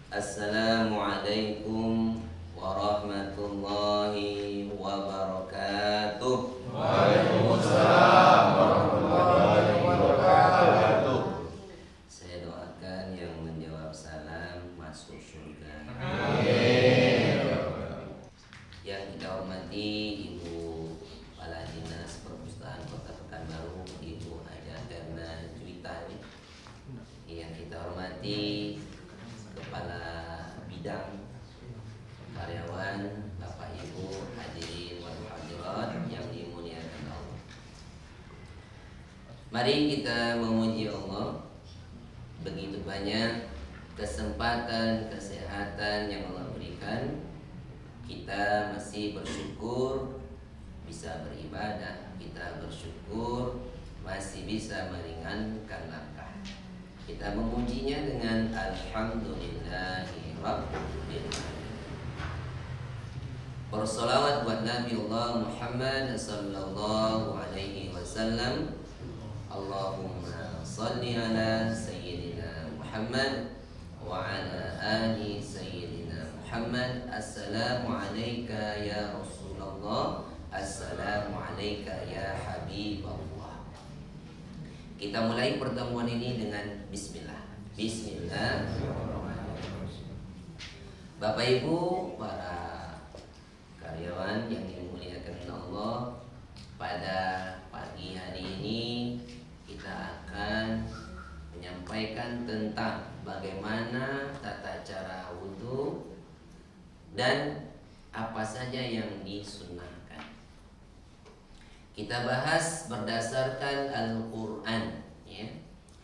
Assalamualaikum warahmatullahi wabarakatuh. Waalaikumsalam warahmatullahi wabarakatuh. Saya doakan yang menjawab salam masuk surga. Amin. Yang kita hormati Ibu Kepala Dinas Perpustakaan Kota Pekanbaru, Ibu Haja Darna Juwita. Yang kita hormati Kepala Bidang, karyawan, Bapak Ibu, hadirin wal hadirat yang dimuliakan Allah. Mari kita memuji Allah. Begitu banyak kesempatan, kesehatan yang Allah berikan. Kita masih bersyukur bisa beribadah. Kita bersyukur masih bisa meringankan langkah. Kita memujinya dengan Alhamdulillahi Rabbil Alamin. Bersolawat buat Nabi Allah Muhammad sallallahu alaihi wasallam. Allahumma salli ala Sayyidina Muhammad wa ala ali Sayyidina Muhammad. Assalamu alayka ya Rasulullah. Assalamu alayka ya Habibullah. Kita mulai pertemuan ini dengan bismillah. Bismillahirrahmanirrahim. Bapak Ibu, para karyawan yang dimuliakan Allah, pada pagi hari ini kita akan menyampaikan tentang bagaimana tata cara wudhu dan apa saja yang disunnahkan. Kita bahas berdasarkan Al-Quran, ya.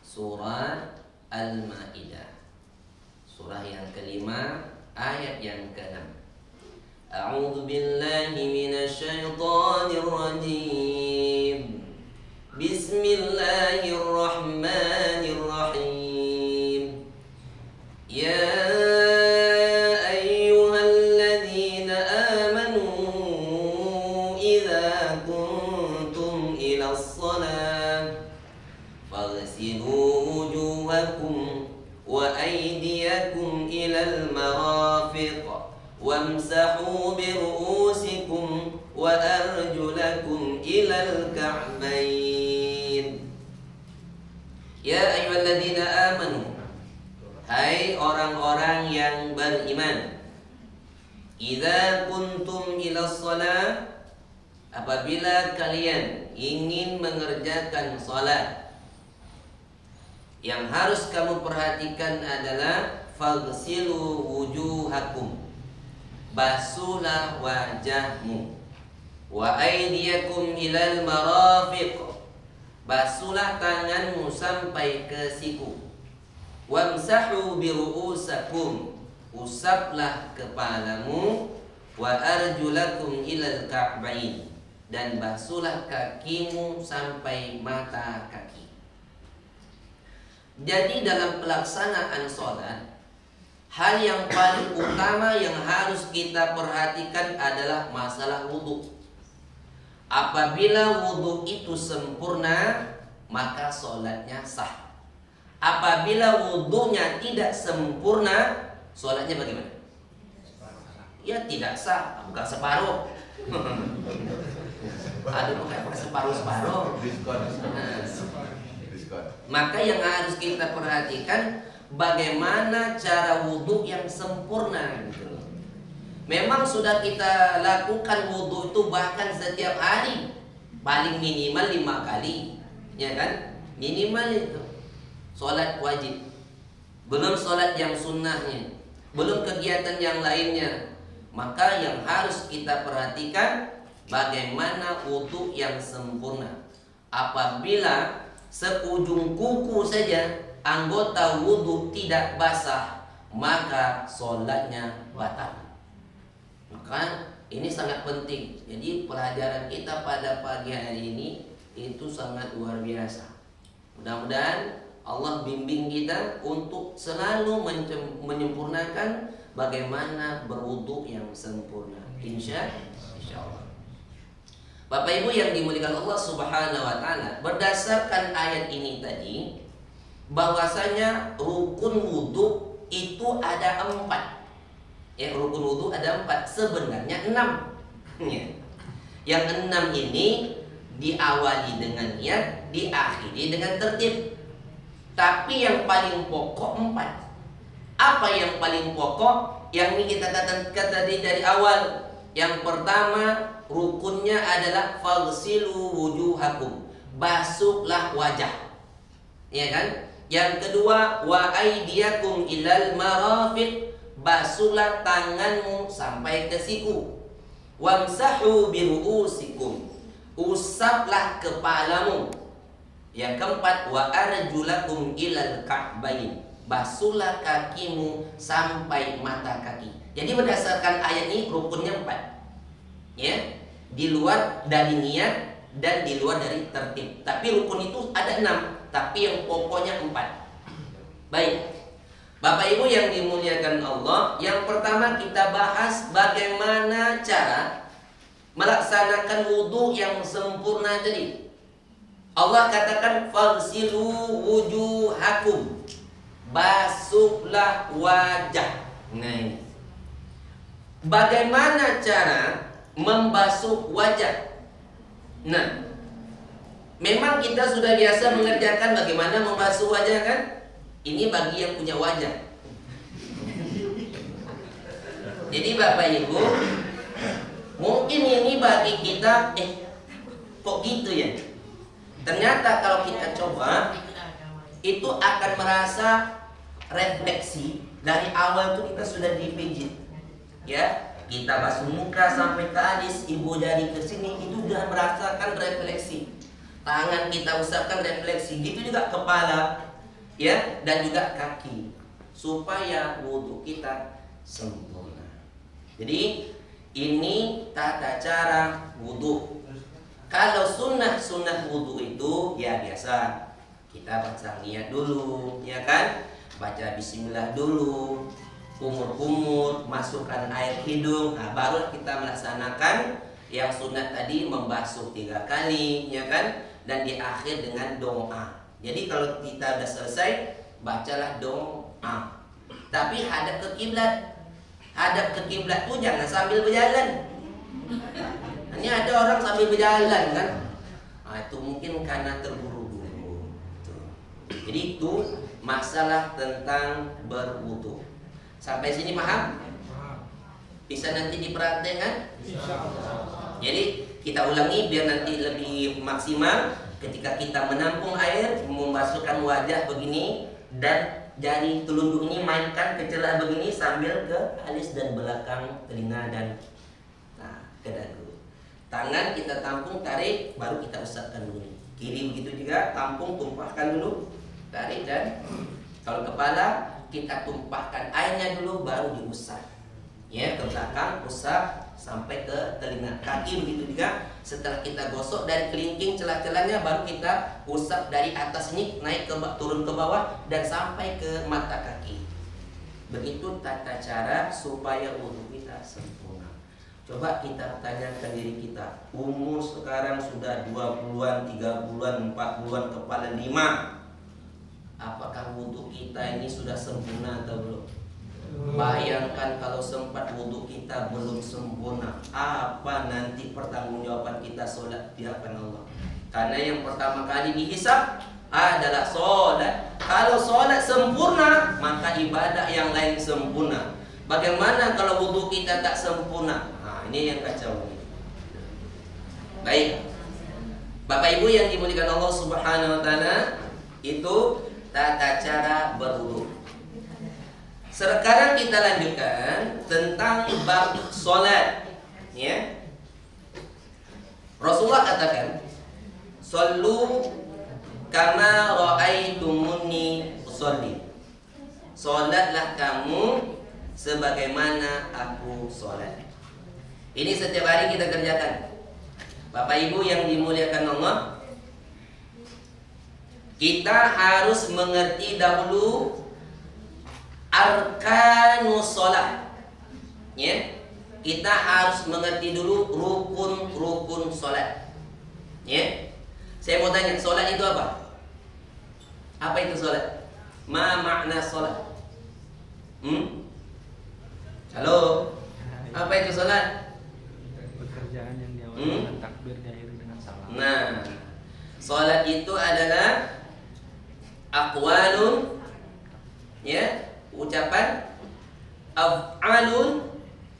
Surah Al-Ma'idah, surah yang kelima, ayat yang ke-6. A'udzu billahi minasyaitonir rajim. Bismillahirrahmanirrahim. Ya ayyuhalladzina amanu idza kuntum ilas shalah faghsilu wujuhakum wa aydiyakum ilal marafiq wamsahu bi ru'usikum wa arjulakum ilal ka'bayn. Ya ayyuhalladzina amanu, hai orang-orang yang beriman, idza kuntum ilas shalah, apabila kalian ingin mengerjakan salat, yang harus kamu perhatikan adalah faghsilu wujuhakum, basuhlah wajahmu, wa aydiyakum ilal marafiq, basuhlah tanganmu sampai ke siku, wamsahu bi ru'usakum, usaplah kepalamu, wa arjulakum ilal ka'bain, dan basuhlah kakimu sampai mata kaki. Jadi dalam pelaksanaan sholat, hal yang paling utama yang harus kita perhatikan adalah masalah wudhu. Apabila wudhu itu sempurna, maka sholatnya sah. Apabila wudhunya tidak sempurna, sholatnya bagaimana? Ya tidak sah, bukan separuh. Aduh, bukan separuh-separuh. Maka yang harus kita perhatikan bagaimana cara wudhu yang sempurna gitu. Memang sudah kita lakukan wudhu itu bahkan setiap hari, paling minimal 5 kali, ya kan? Minimal itu. Sholat wajib, belum sholat yang sunnahnya, belum kegiatan yang lainnya. Maka yang harus kita perhatikan bagaimana wudhu yang sempurna. Apabila seujung kuku saja anggota wudhu tidak basah, maka sholatnya batal. Maka ini sangat penting. Jadi pelajaran kita pada pagi hari ini itu sangat luar biasa. Mudah-mudahan Allah bimbing kita untuk selalu menyempurnakan bagaimana berwudhu yang sempurna. Insya Allah. Bapak Ibu yang dimuliakan Allah Subhanahu wa taala, berdasarkan ayat ini tadi bahwasanya rukun wudhu itu ada 4. Ya, rukun wudu ada 4. Sebenarnya 6. Ya. Yang 6 ini diawali dengan niat, diakhiri dengan tertib. Tapi yang paling pokok 4. Apa yang paling pokok? Yang ini kita katakan tadi dari awal. Yang pertama, rukunnya adalah faghsilu wujuhakum. Basuhlah wajah. Ya kan? Yang kedua, wa aydiyakum ilal marafiq. Basuhlah tanganmu sampai ke siku. Wamsahu biru'usikum. Usaplah kepalamu. Yang keempat, wa arjulakum ilal ka'bain. Basuhlah kakimu sampai mata kaki. Jadi berdasarkan ayat ini rukunnya 4. Ya, di luar dari niat dan di luar dari tertib. Tapi rukun itu ada 6, tapi yang pokoknya 4. Baik, Bapak Ibu yang dimuliakan Allah, yang pertama kita bahas bagaimana cara melaksanakan wudu yang sempurna tadi. Allah katakan faghsilu wujuhakum. Basuhlah wajah. Nah ini. Bagaimana cara membasuh wajah? Nah, memang kita sudah biasa mengerjakan bagaimana membasuh wajah kan? Ini bagi yang punya wajah. Jadi Bapak Ibu, mungkin ini bagi kita, kok gitu ya? Ternyata kalau kita coba, itu akan merasa refleksi. Dari awal tuh kita sudah dipijit, ya, kita basuh muka sampai ke alis, ibu jari ke sini, itu sudah merasakan refleksi. Tangan kita usapkan refleksi, gitu juga kepala, ya, dan juga kaki, supaya wudu kita sempurna. Jadi ini tata cara wudu. Kalau sunnah wudu itu ya biasa, kita baca niat dulu, ya kan? Baca bismillah dulu, kumur-kumur, masukkan air hidung, nah baru kita melaksanakan yang sunat tadi, membasuh 3 kali, ya kan? Dan di akhir dengan doa. Jadi kalau kita sudah selesai, bacalah doa. Tapi hadap ke kiblat. Hadap ke kiblat tuh jangan sambil berjalan. Ini ada orang sambil berjalan kan? Nah, itu mungkin karena terburu-buru. Jadi itu masalah tentang berwudu. Sampai sini paham? Bisa nanti dipraktekkan? Jadi kita ulangi biar nanti lebih maksimal. Ketika kita menampung air, memasukkan wajah begini, dan jari telunjuk ini mainkan ke celah begini sambil ke alis dan belakang telinga dan ke dagu. Tangan kita tampung, tarik, baru kita usapkan dulu. Kiri begitu juga, tampung, tumpahkan dulu, tarik, dan kalau kepala kita tumpahkan airnya dulu, baru diusap. Ya, ke belakang, usap sampai ke telinga. Kaki begitu juga, setelah kita gosok dari kelingking celah-celahnya, baru kita usap dari atas ini naik ke turun ke bawah dan sampai ke mata kaki. Begitu tata cara supaya wudu kita sempurna. Coba kita tanyakan diri kita, umur sekarang sudah 20-an, 30-an, 40-an, kepala 5. Apakah wudu kita ini sudah sempurna atau belum? Bayangkan kalau sempat wudu kita belum sempurna, apa nanti pertanggungjawaban kita sholat di hadapan Allah? Karena yang pertama kali dihisab adalah sholat. Kalau sholat sempurna, maka ibadah yang lain sempurna. Bagaimana kalau wudu kita tak sempurna? Nah, ini yang kacau. Baik, Bapak Ibu yang dimuliakan Allah Subhanahu Wa Taala, itu tata cara berwudu. Sekarang kita lanjutkan tentang bab solat, ya. Rasulullah katakan, "Shallu kama ra'aitumuni usolli." Solatlah kamu sebagaimana aku solat. Ini setiap hari kita kerjakan. Bapak Ibu yang dimuliakan Allah, kita harus mengerti dahulu arkanus sholat, ya. Kita harus mengerti dulu rukun sholat, ya. Saya mau tanya, sholat itu apa? Apa itu sholat? Ma makna sholat? Halo, apa itu sholat? Pekerjaan yang diawali dengan takbir diakhiri dengan salam. Nah, sholat itu adalah aqwalun, ya, ucapan, af'alun,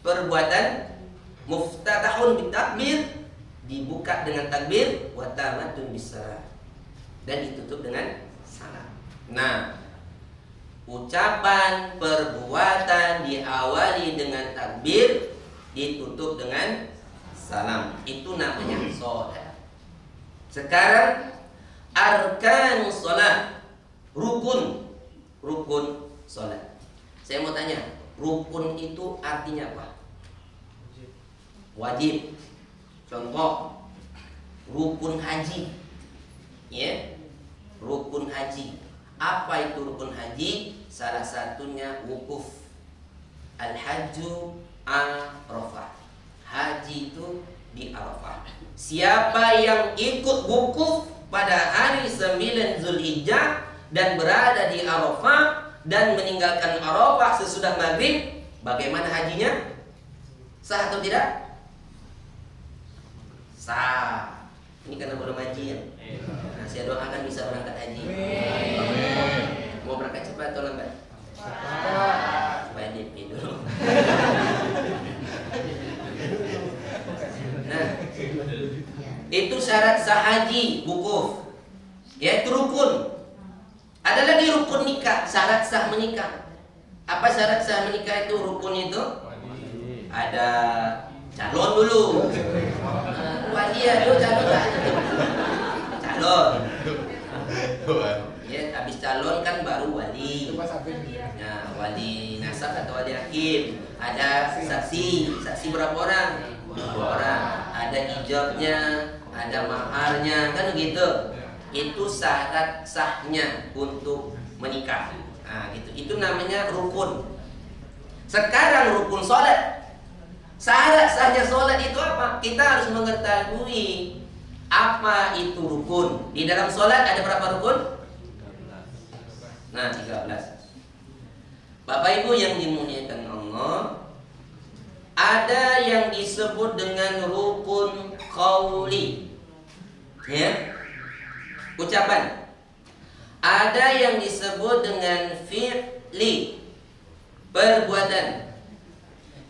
perbuatan, muftatahun bitakbir, dibuka dengan takbir, wa tamatun bisalam, dan ditutup dengan salam. Nah, ucapan, perbuatan diawali dengan takbir, ditutup dengan salam. Itu namanya sholat. Sekarang arkanus sholat, rukun sholat. Saya mau tanya, rukun itu artinya apa? Wajib. Contoh, rukun haji, ya, rukun haji. Apa itu rukun haji? Salah satunya wukuf. Al-hajju Arafah. Haji itu di Arafah. Siapa yang ikut wukuf pada hari 9 Zulhijjah dan berada di Arafah dan meninggalkan Arafah sesudah maghrib, bagaimana hajinya? Sah atau tidak? Sah. Ini karena belum haji ya. Nah, saya doakan bisa berangkat haji. Mau berangkat cepat atau lambat? Supaya DP dulu. Nah, itu syarat sah haji, wukuf, yaitu rukun. Ada lagi rukun nikah, syarat sah menikah. Apa syarat sah menikah itu? Rukun itu ada calon dulu. Wali dulu calon. Ya, habis calon kan baru wali. Nah, wali nasab atau wali hakim. Ada saksi berapa orang? 2 orang. Ada ijabnya, ada maharnya, kan begitu. Itu syarat sahnya untuk menikah. Nah, gitu. Itu namanya rukun. Sekarang rukun sholat. Syarat sahnya sholat itu apa? Kita harus mengetahui apa itu rukun. Di dalam sholat ada berapa rukun? 13. Nah, 13. Bapak Ibu yang dimuliakan Allah, ada yang disebut dengan rukun qauli, ya, ucapan. Ada yang disebut dengan fi'li, perbuatan.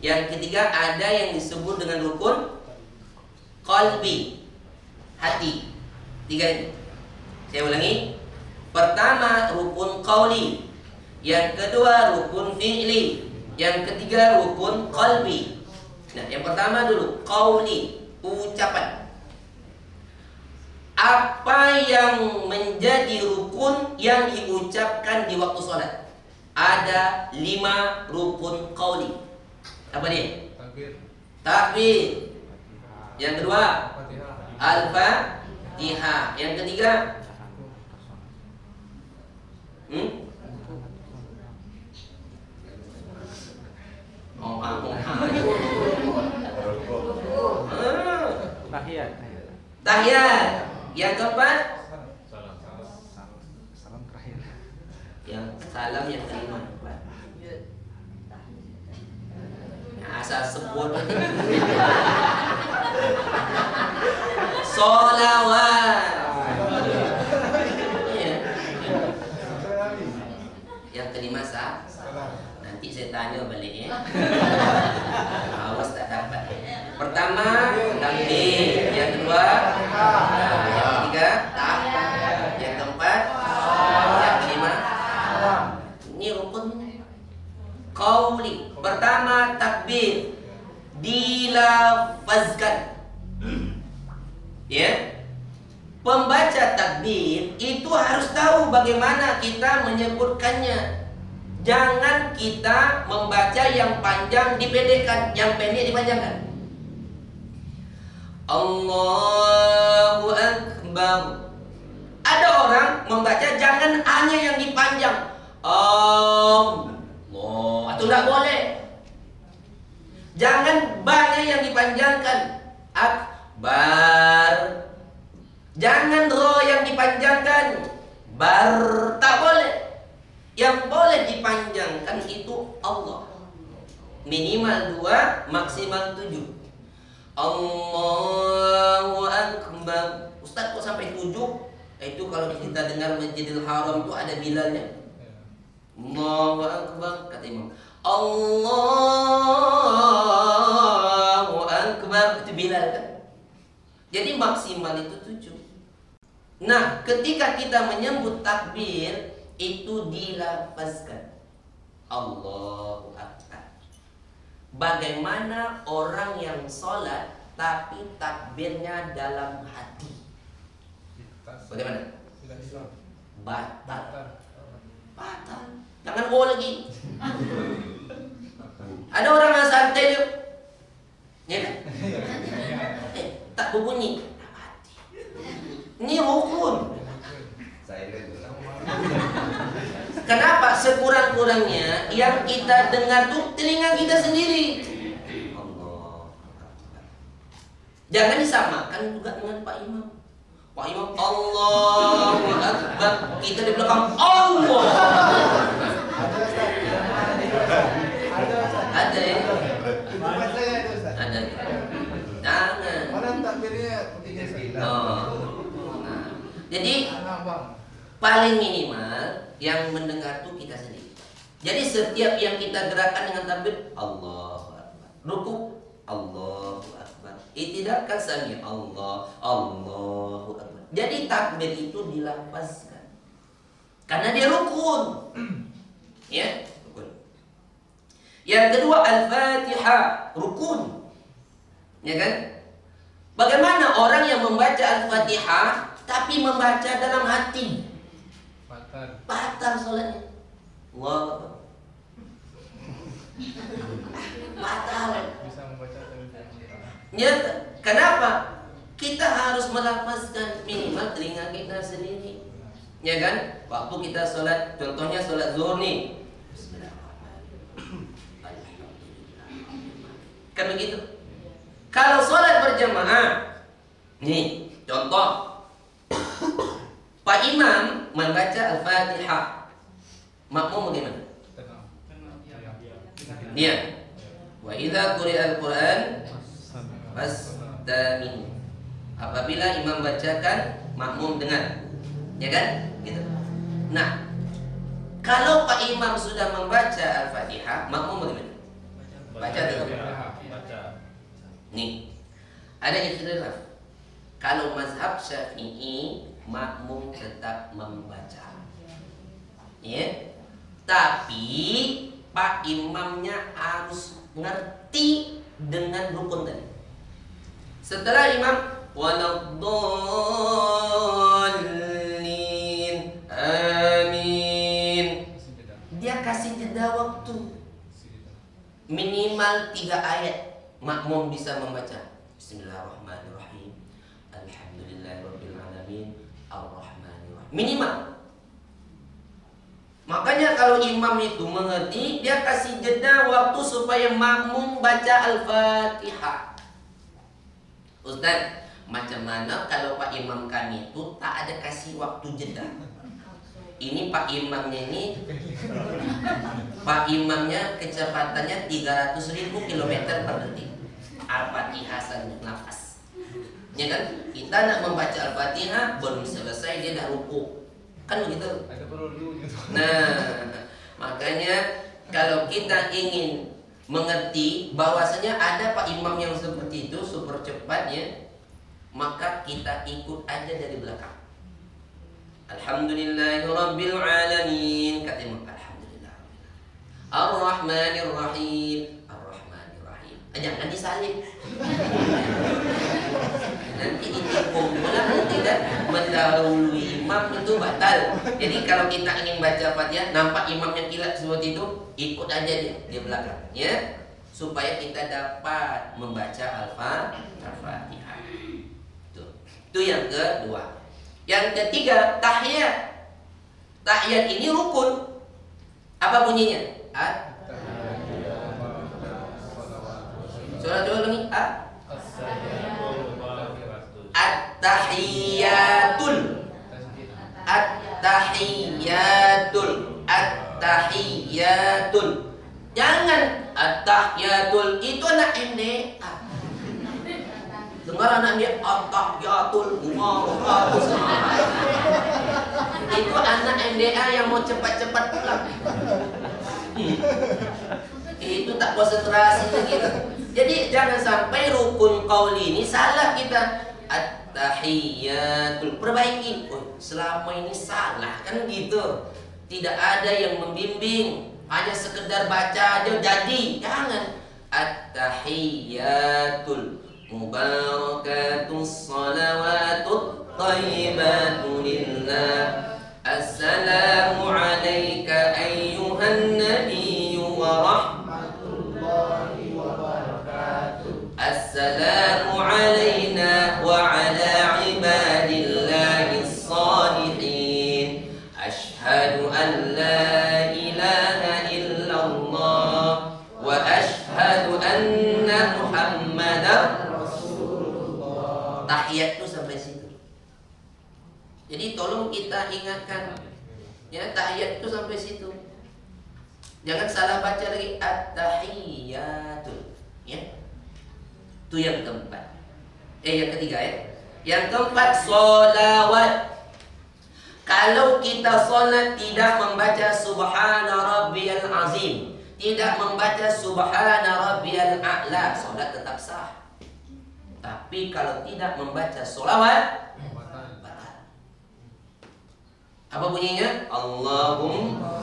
Yang ketiga ada yang disebut dengan rukun qalbi, hati. 3 ini. Saya ulangi. Pertama rukun qauli, yang kedua rukun fi'li, yang ketiga rukun qalbi. Nah, yang pertama dulu qauli, ucapan. Apa yang menjadi rukun yang diucapkan di waktu sholat? Ada 5 rukun qauli. Apa dia? Takbir. Yang kedua Al-Fatihah. Yang ketiga tahiyat. Yang keempat Salam terakhir. yang salam yang kelima. Asal sebut solawat. Iya. Yang kelima sah. Nanti saya tanya balik ya. Awas tak dapat. Pertama takbir, yang kedua yang ketiga yang keempat, yang kelima. Ini rukun qauli. Pertama takbir, dilafazkan. Ya. Pembaca takbir itu harus tahu bagaimana kita menyebutkannya. Jangan kita membaca yang panjang dipendekkan, yang pendek dipanjangkan. Allahu Akbar. Ada orang membaca jangan hanya yang dipanjang. Allah, itu tidak boleh. Jangan banyak yang dipanjangkan. Akbar. Jangan ro yang dipanjangkan. Bar, tak boleh. Yang boleh dipanjangkan itu Allah. Minimal 2, maksimal 7. Allahu Akbar. Ustaz kok sampai 7? Itu kalau kita dengar Masjidil Haram itu ada Bilalnya. Allahu Akbar, kata imam. Allahu Akbar, itu Bilal kan. Jadi maksimal itu 7. Nah, ketika kita menyebut takbir itu dilafazkan Allahu Akbar. Bagaimana orang yang sholat tapi takbirnya dalam hati? Bagaimana? Batal. Batal. Jangan oh lagi. Ada orang yang santai dia, ya kan? Tak berbunyi. Ini rukun. Kenapa? Sekurang-kurangnya yang kita dengar tuh telinga kita sendiri. Allah. Jangan disamakan juga dengan Pak Imam. Pak Imam Allahu Akbar, kita di belakang Allah. Ada ya? Ada. Jangan. Mana takbirnya ketika sekali. Nah, jadi paling minimal yang mendengar tuh kita sendiri. Jadi setiap yang kita gerakan dengan takbir Allahu Akbar, ruku Allahu Akbar, i'tidal sami Allah, Allahu Akbar. Jadi takbir itu dilafazkan karena dia rukun. Ya, rukun. Yang kedua Al-Fatihah, rukun. Ya kan? Bagaimana orang yang membaca Al-Fatihah tapi membaca dalam hati? Batal sholatnya. Wow. Batal. Bisa membaca Ya, kenapa? Kita harus melafazkan minimal telinga kita sendiri. Ya kan? Waktu kita sholat, contohnya sholat zuhur nih. Kan begitu? Kalau sholat berjamaah, nih contoh, Pak Imam membaca Al-Fatihah, makmum bagaimana? Dia. Wa idza quri'al Qur'an fastami'u. Apabila imam bacakan, makmum dengar. Ya kan? Gitu. Nah, kalau Pak Imam sudah membaca Al-Fatihah, makmum bagaimana? Baca tetap. Nih, ada ikhtilaf. Kalau mazhab Syafi'i, makmum tetap membaca. Ya. Tapi Pak Imamnya harus ngerti dengan rukun tadi. Setelah imam waladdallin amin, dia kasih jeda waktu minimal 3 ayat. Makmum bisa membaca Bismillahirrahmanirrahim, Alhamdulillahirabbil alamin, Ar-Rahmanirrahim. Minimal. Makanya kalau imam itu mengerti, dia kasih jeda waktu supaya makmum baca Al-Fatihah. Ustaz, macam mana kalau Pak Imam kami itu tak ada kasih waktu jeda? Ini Pak Imamnya kecepatannya 300.000 km per detik. Al-Fatihah sambil nafas. Ya kan? Kita nak membaca Al-Fatihah belum selesai dia dah ruku. Kan begitu? Nah, makanya kalau kita ingin mengerti bahwasanya ada Pak Imam yang seperti itu super cepatnya, maka kita ikut aja dari belakang. Alhamdulillahirabbil alamin, kata imam. Alhamdulillah. Ar-Rahmanirrahim. Ar-Rahmanirrahim. Jangan disalib. Nanti ditikung pula, tidak mendahului imam itu batal. Jadi kalau kita ingin baca Fatihah, nampak imamnya kilat seperti itu, ikut aja dia di belakang, ya, supaya kita dapat membaca Al-Fatihah. Itu yang kedua. Yang ketiga, tahiyat. Tahiyat ini rukun. Apa bunyinya? Coba ulangi. At-tahiyatul. At-tahiyatul. At-tahiyatul. Jangan at-tahiyatul itu anak MDA. Dengar anak dia at-tahiyatul itu anak MDA yang mau cepat-cepat pulang. Itu tak konsentrasi gitu. Jadi jangan sampai rukun qauli ini salah kita. At-tahiyatul, perbaiki. Oh, selama ini salah kan gitu. Tidak ada yang membimbing, hanya sekedar baca aja jadi. Jangan. At-tahiyatul mubarakatus salawatut thayyibatu lillah. Assalamu alayka ayyuhan nabiyyu wa rahmatullahi wa barakatuh. Assalamu alayna wa ala ibadillahi salihin. Ashhadu an la ilaha illallah wa ashhadu anna Muhammadar Rasulullah. Tahiyat itu sampai situ. Jadi tolong kita ingatkan, ya, tahiyat itu sampai situ. Jangan salah baca lagi at-tahiyatul, ya. Itu yang keempat. Yang ketiga ya. Yang keempat sholawat. Kalau kita sholat tidak membaca subhana rabbiyal azim, tidak membaca subhana rabbiyal a'la, sholat tetap sah. Tapi kalau tidak membaca sholawat, apa bunyinya? Allahumma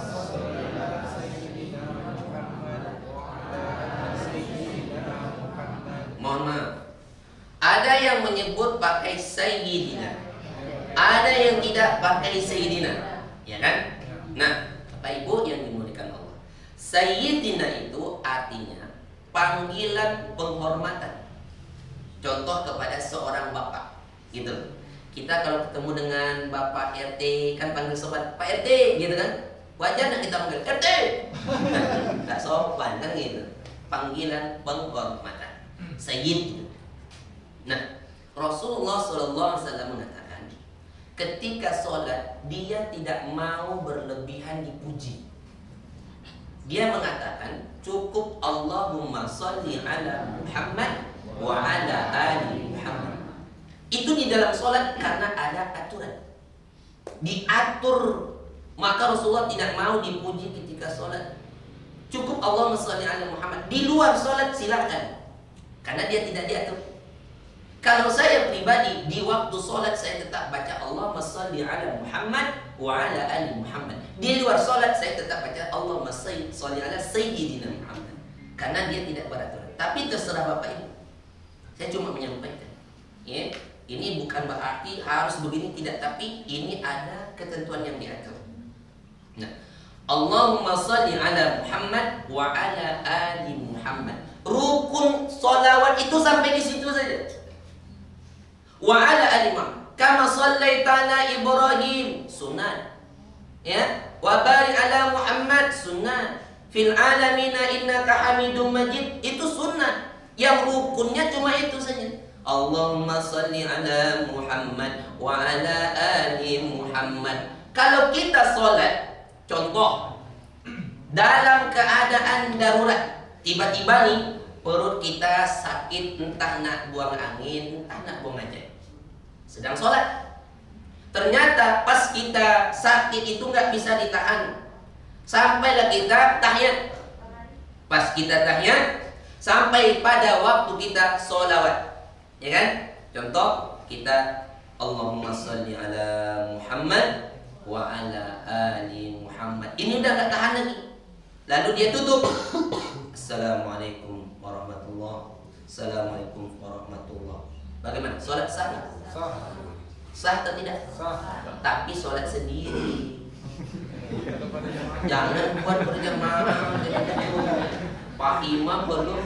mohon maaf. Ada yang menyebut pakai sayyidina, ada yang tidak pakai sayyidina, ya kan? Nah, Bapak Ibu yang dimuliakan Allah, sayyidina itu artinya panggilan penghormatan. Contoh kepada seorang bapak, gitu. Kita kalau ketemu dengan Bapak RT kan panggil sobat Pak RT gitu kan. Wajar nggak kita panggil RT? Nggak sopan kan gitu. Panggilan penghormatan. Sayyid. Nah, Rasulullah SAW mengatakan ketika sholat dia tidak mau berlebihan dipuji. Dia mengatakan cukup Allahumma sholli ala Muhammad wa ala ali Muhammad. Itu di dalam sholat karena ada aturan, diatur. Maka Rasulullah tidak mau dipuji ketika sholat. Cukup Allahumma sholli ala Muhammad. Di luar sholat silakan, karena dia tidak diatur. Kalau saya pribadi di waktu sholat saya tetap baca Allahumma sholli ala Muhammad wa ala ali Muhammad. Di luar sholat saya tetap baca Allahumma sholli ala sayyidina Muhammad, karena dia tidak beraturan. Tapi terserah Bapak Ibu. Saya cuma menyampaikan, ya. Ini bukan berarti harus begini, tidak, tapi ini ada ketentuan yang diatur. Nah, Allahumma sholli ala Muhammad wa ala ali Muhammad. Rukun sholawat itu sampai di situ saja. Wa ala ali Muhammad. Kama shallaita ala Ibrahim, sunnah. Ya, wa barik ala Muhammad, sunnah. Fil alamina innaka Hamidum Majid, itu sunnah. Yang rukunnya cuma itu saja. Allahumma sholli ala Muhammad wa ala ali Muhammad. Kalau kita sholat, contoh dalam keadaan darurat, tiba-tiba nih perut kita sakit, entah nak buang angin, entah nak buang aja. Sedang sholat, ternyata pas kita sakit itu nggak bisa ditahan, sampailah kita tahiyat. Pas kita tahiyat, sampai pada waktu kita sholawat. Ya kan? Contoh kita Allahumma sholli ala Muhammad wa ala ali Muhammad. Ini udah gak tahan lagi. Lalu dia tutup. Assalamualaikum warahmatullah. Assalamualaikum warahmatullah. Bagaimana? Sholat sah gak? Sah. Sah atau tidak? Sah. Tapi sholat sendiri. Jangan buat berjamaah. Pak Imam belum,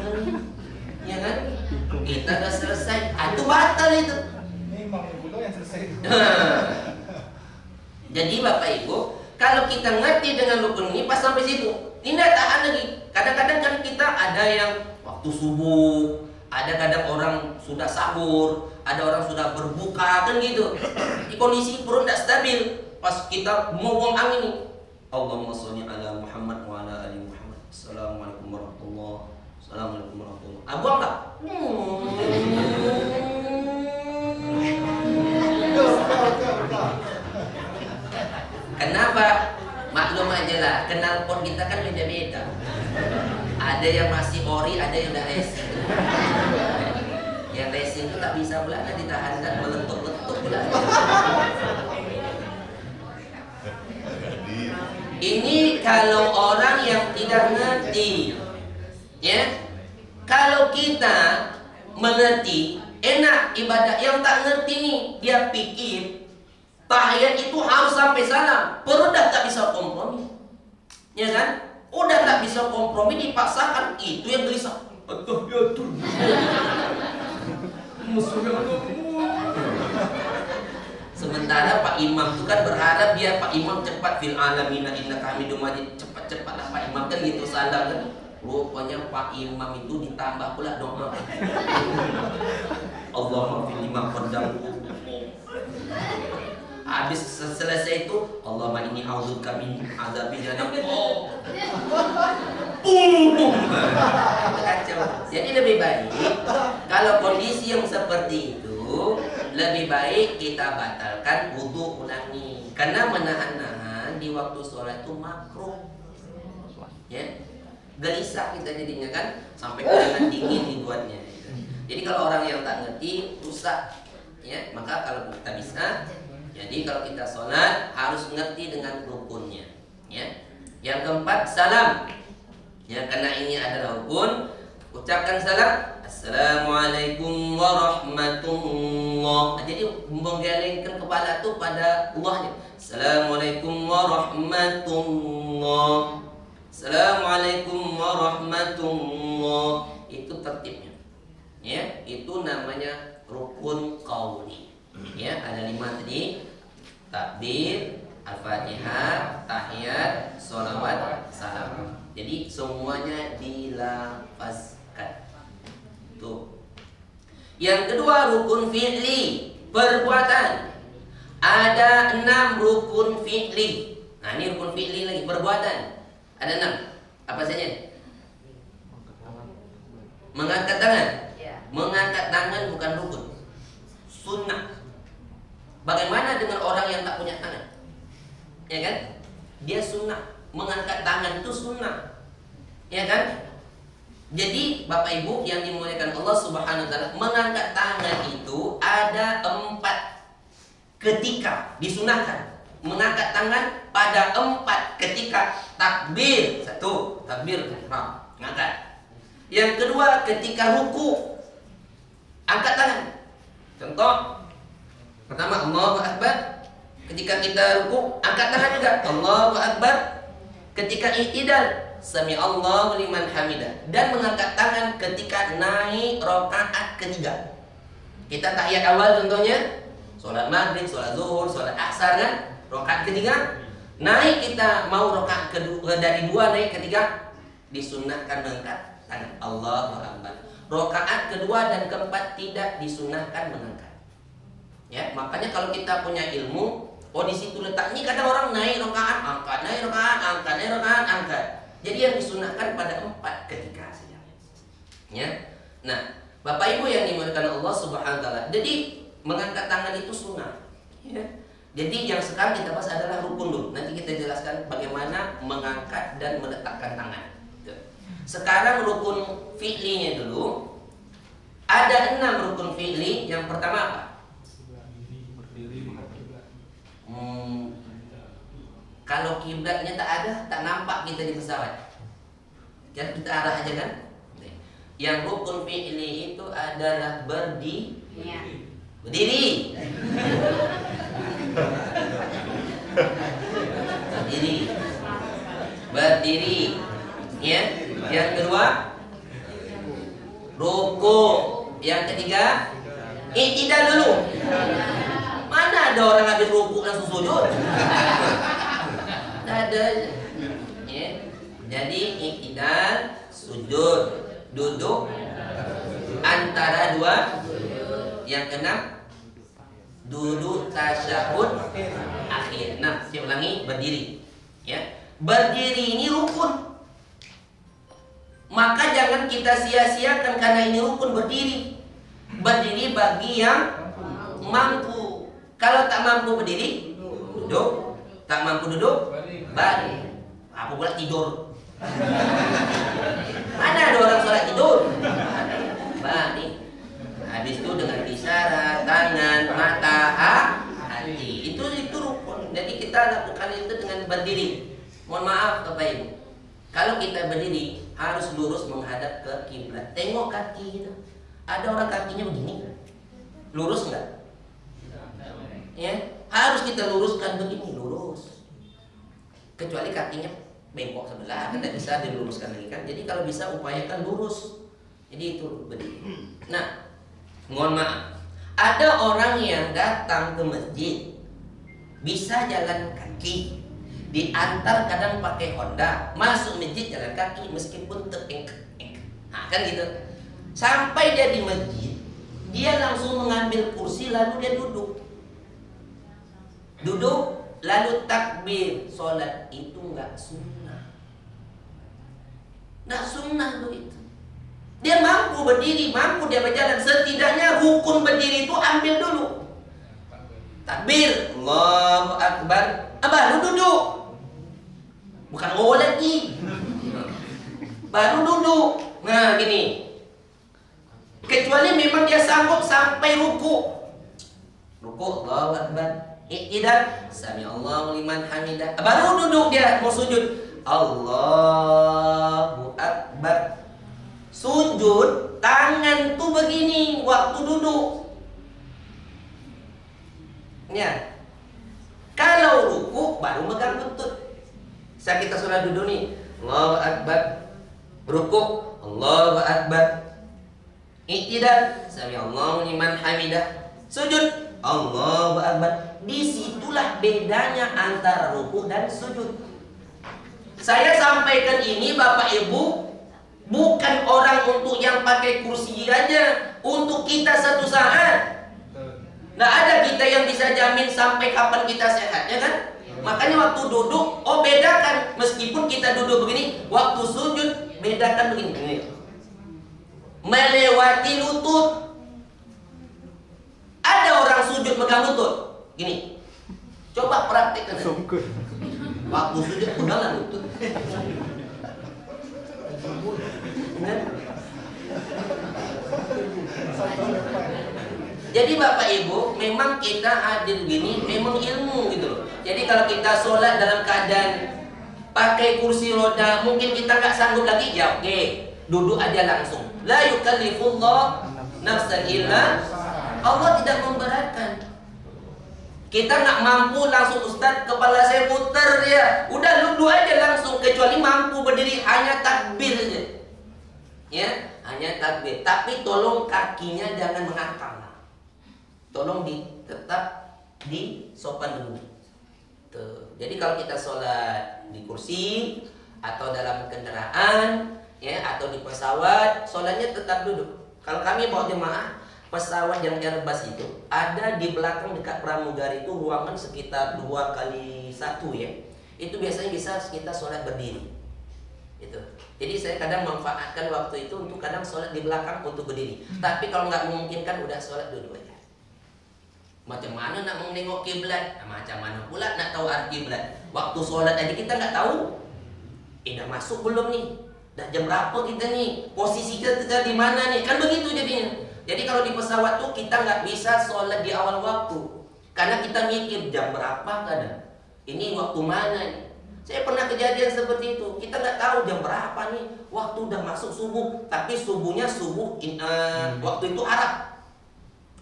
ya kan? Kita udah selesai, itu batal itu. Ini Imam Ibu yang selesai. Jadi Bapak Ibu, kalau kita ngerti dengan rukun ini pas sampai situ, ini tidak tahan lagi. Kadang-kadang kan kita ada yang waktu subuh, ada kadang orang sudah sahur, ada orang sudah berbuka kan gitu. Di kondisi perut tidak stabil, pas kita mau buang angin nih, Allahumma sholli ala Muhammad wa ala ali Muhammad. Assalamualaikum warahmatullahi wabarakatuh. Assalamualaikum warahmatullahi wabarakatuh. Buang tak? Kenapa? Maklum aja lah, knalpot kita kan beda-beda. Ada yang masih ori, ada yang udah racing. Yang racing itu tak bisa pula ditahan dan meletup-letup pula. Ini kalau orang yang tidak ngerti, ya. Kalau kita mengerti, enak ibadah. Yang tak ngerti nih, dia pikir tahiyat itu harus sampai salam. Perut dah tak bisa kompromi, ya kan? Udah tak bisa kompromi, dipaksakan. Itu yang gelisah. At-tahiyatul sementara Pak Imam itu kan berharap dia Pak Imam cepat fil alamina innaka hamidum majid, cepat-cepatlah Pak Imam kan gitu salam kan. Rupanya Pak Imam itu ditambah pula doa. Allahumma fil lima qaddamtu. Habis selesai itu Allahumma inni a'udzubika min adzabi jahannam. Kacau. Jadi lebih baik kalau kondisi yang seperti itu, lebih baik kita batalkan wudu ulangi. Karena menahan-nahan di waktu sholat itu makruh. Ya. Gelisah kita jadinya kan, sampai keringat dingin dibuatnya. Jadi kalau orang yang tak ngerti rusak. Ya, maka kalau kita bisa, jadi kalau kita sholat harus ngerti dengan rukunnya. Ya. Yang keempat, salam. Ya, karena ini adalah rukun. Ucapkan salam. Assalamualaikum warahmatullahi. Jadi menggelengkan kepala tu pada Allah. Assalamualaikum warahmatullahi. Assalamualaikum warahmatullahi. Itu tertibnya. Ya, itu namanya rukun qauli. Ya, ada 5 tadi. Takbir, Al-Fatihah, tahiyat, sholawat, salam. Jadi semuanya dilafazkan. Tuh. Yang kedua rukun fi'li, perbuatan. Ada 6 rukun fi'li. Nah, ini rukun fi'li lagi, perbuatan. Ada 6. Apa saja? Mengangkat tangan. Mengangkat tangan bukan rukun, sunnah. Bagaimana dengan orang yang tak punya tangan? Ya kan? Dia sunnah. Mengangkat tangan itu sunnah. Ya kan? Jadi Bapak Ibu yang dimuliakan Allah Subhanahu wa taala, mengangkat tangan itu ada 4 ketika disunahkan. Mengangkat tangan pada 4 ketika. Takbir, 1, takbir, ngangkat. Yang kedua ketika ruku, angkat tangan. Contoh pertama, Allahu Akbar. Ketika kita ruku, angkat tangan juga, Allahu Akbar. Ketika i'tidal, sami Allahu liman hamidah. Dan mengangkat tangan ketika naik rakaat ketiga. Kita tahiyat awal contohnya, sholat maghrib, sholat zuhur, sholat asar kan, rakaat ketiga. Naik kita mau rakaat kedua, dari 2 naik ketiga, disunnahkan mengangkat tangan, Allahu Akbar. Rakaat kedua dan keempat tidak disunahkan mengangkat. Ya, makanya kalau kita punya ilmu, oh di situ letaknya. Kadang orang naik rakaat angkat, naik rakaat angkat, naik rakaat angkat. Jadi yang disunahkan pada 4 ketika saja. Ya. Nah, Bapak Ibu yang dimuliakan Allah Subhanahu wa taala. Jadi mengangkat tangan itu sunnah. Ya. Jadi yang sekarang kita bahas adalah rukun dulu. Nanti kita jelaskan bagaimana mengangkat dan meletakkan tangan. Sekarang rukun fi'linya dulu. Ada 6 rukun fi'li. Yang pertama apa? Kalau kiblatnya tak ada, tak nampak kita di pesawat. Kan kita arah aja kan? Yang rukun fi'li itu adalah berdiri. Berdiri. Berdiri. Berdiri. Ya. Yang kedua, ruku. Yang ketiga, i'tidal dulu. Mana ada orang habis ruku langsung sujud? Tidak ada. Ya. Jadi i'tidal, sujud, duduk antara 2. Yang keenam, duduk tasyahud akhir. Nah, saya ulangi, berdiri. Ya. berdiri ini rukun. Maka jangan kita sia-siakan karena ini rukun berdiri. Berdiri bagi yang mampu. Kalau tak mampu berdiri, duduk. Tak mampu duduk, baring. Apa pula tidur? Mana ada orang sholat tidur? Baring. Habis itu dengan isyarat, tangan, mata, hati. Itu rukun. Jadi kita lakukan itu dengan berdiri. Mohon maaf Bapak Ibu. Kalau kita berdiri harus lurus menghadap ke kiblat. Tengok kaki kita. Ada orang kakinya begini. Lurus enggak? Ya, harus kita luruskan begini, lurus. Kecuali kakinya bengkok sebelah, kan tidak bisa diluruskan lagi kan. Jadi kalau bisa upayakan lurus. Jadi itu berdiri. Nah, mohon maaf. Ada orang yang datang ke masjid bisa jalan kaki, diantar kadang pakai Honda, masuk masjid jalan kaki meskipun terengkek. Nah, kan gitu. Sampai dia di masjid, dia langsung mengambil kursi lalu dia duduk. Duduk lalu takbir. Sholat itu nggak sunnah. Nggak sunnah tuh itu. Dia mampu berdiri, mampu dia berjalan. Setidaknya rukun berdiri itu ambil dulu. Takbir, Allahu Akbar. Baru duduk. Bukan lagi. Baru duduk. Nah gini. Kecuali memang dia sanggup sampai ruku. Ruku, Allahu Akbar. Iktidal, sami Allahu liman hamidah. Baru duduk dia mau sujud. Allahu Akbar. Sujud, tangan tuh begini waktu duduk. Ya. Kalau ruku baru megang lutut. Saya kita sudah duduk nih. Allahu Akbar. Ruku, Allahu Akbar. Iktidal, sami Allahu liman hamidah. Sujud, Allahu Akbar. Disitulah bedanya antara ruku dan sujud. Saya sampaikan ini Bapak Ibu bukan orang untuk yang pakai kursi aja, untuk kita satu saat. Nggak ada kita yang bisa jamin sampai kapan kita sehat, ya kan? Makanya waktu duduk, bedakan. Meskipun kita duduk begini, waktu sujud bedakan begini. Melewati lutut. Ada orang sujud megang lutut. Gini, coba praktekkan. Waktu sujud pegangan lutut. Jadi Bapak Ibu, memang kita hadir gini, memang ilmu gitu loh. Jadi kalau kita sholat dalam keadaan pakai kursi roda, mungkin kita nggak sanggup lagi, ya oke, duduk aja langsung. La yukallifullah nafsan illa. Allah tidak memberatkan. Kita nggak mampu langsung, Ustadz kepala saya putar ya, udah duduk aja langsung. Kecuali mampu berdiri hanya takbir aja, ya hanya takbir. Tapi tolong kakinya jangan mengangkat, tolong tetap di sopan dulu. Tuh. Jadi kalau kita sholat di kursi atau dalam kendaraan, ya atau di pesawat, sholatnya tetap duduk. Kalau kami bawa jemaah pesawat yang Airbus itu ada di belakang dekat pramugari itu ruangan sekitar 2x1 ya. Itu biasanya bisa kita sholat berdiri. Itu. Jadi saya kadang manfaatkan waktu itu untuk kadang sholat di belakang untuk berdiri. Tapi kalau nggak memungkinkan udah sholat duduk aja. Macam mana nak menengok kiblat? Nah, macam mana pula nak tahu arti kiblat? Waktu sholat aja kita nggak tahu. Dah masuk belum nih? Dah jam berapa kita nih? Posisi kita di mana nih? Kan begitu jadinya. Jadi kalau di pesawat tuh kita nggak bisa sholat di awal waktu, karena kita mikir jam berapa kadang. Ini waktu mana nih? Saya pernah kejadian seperti itu. Kita nggak tahu jam berapa nih. Waktu udah masuk subuh, tapi subuhnya waktu itu Arab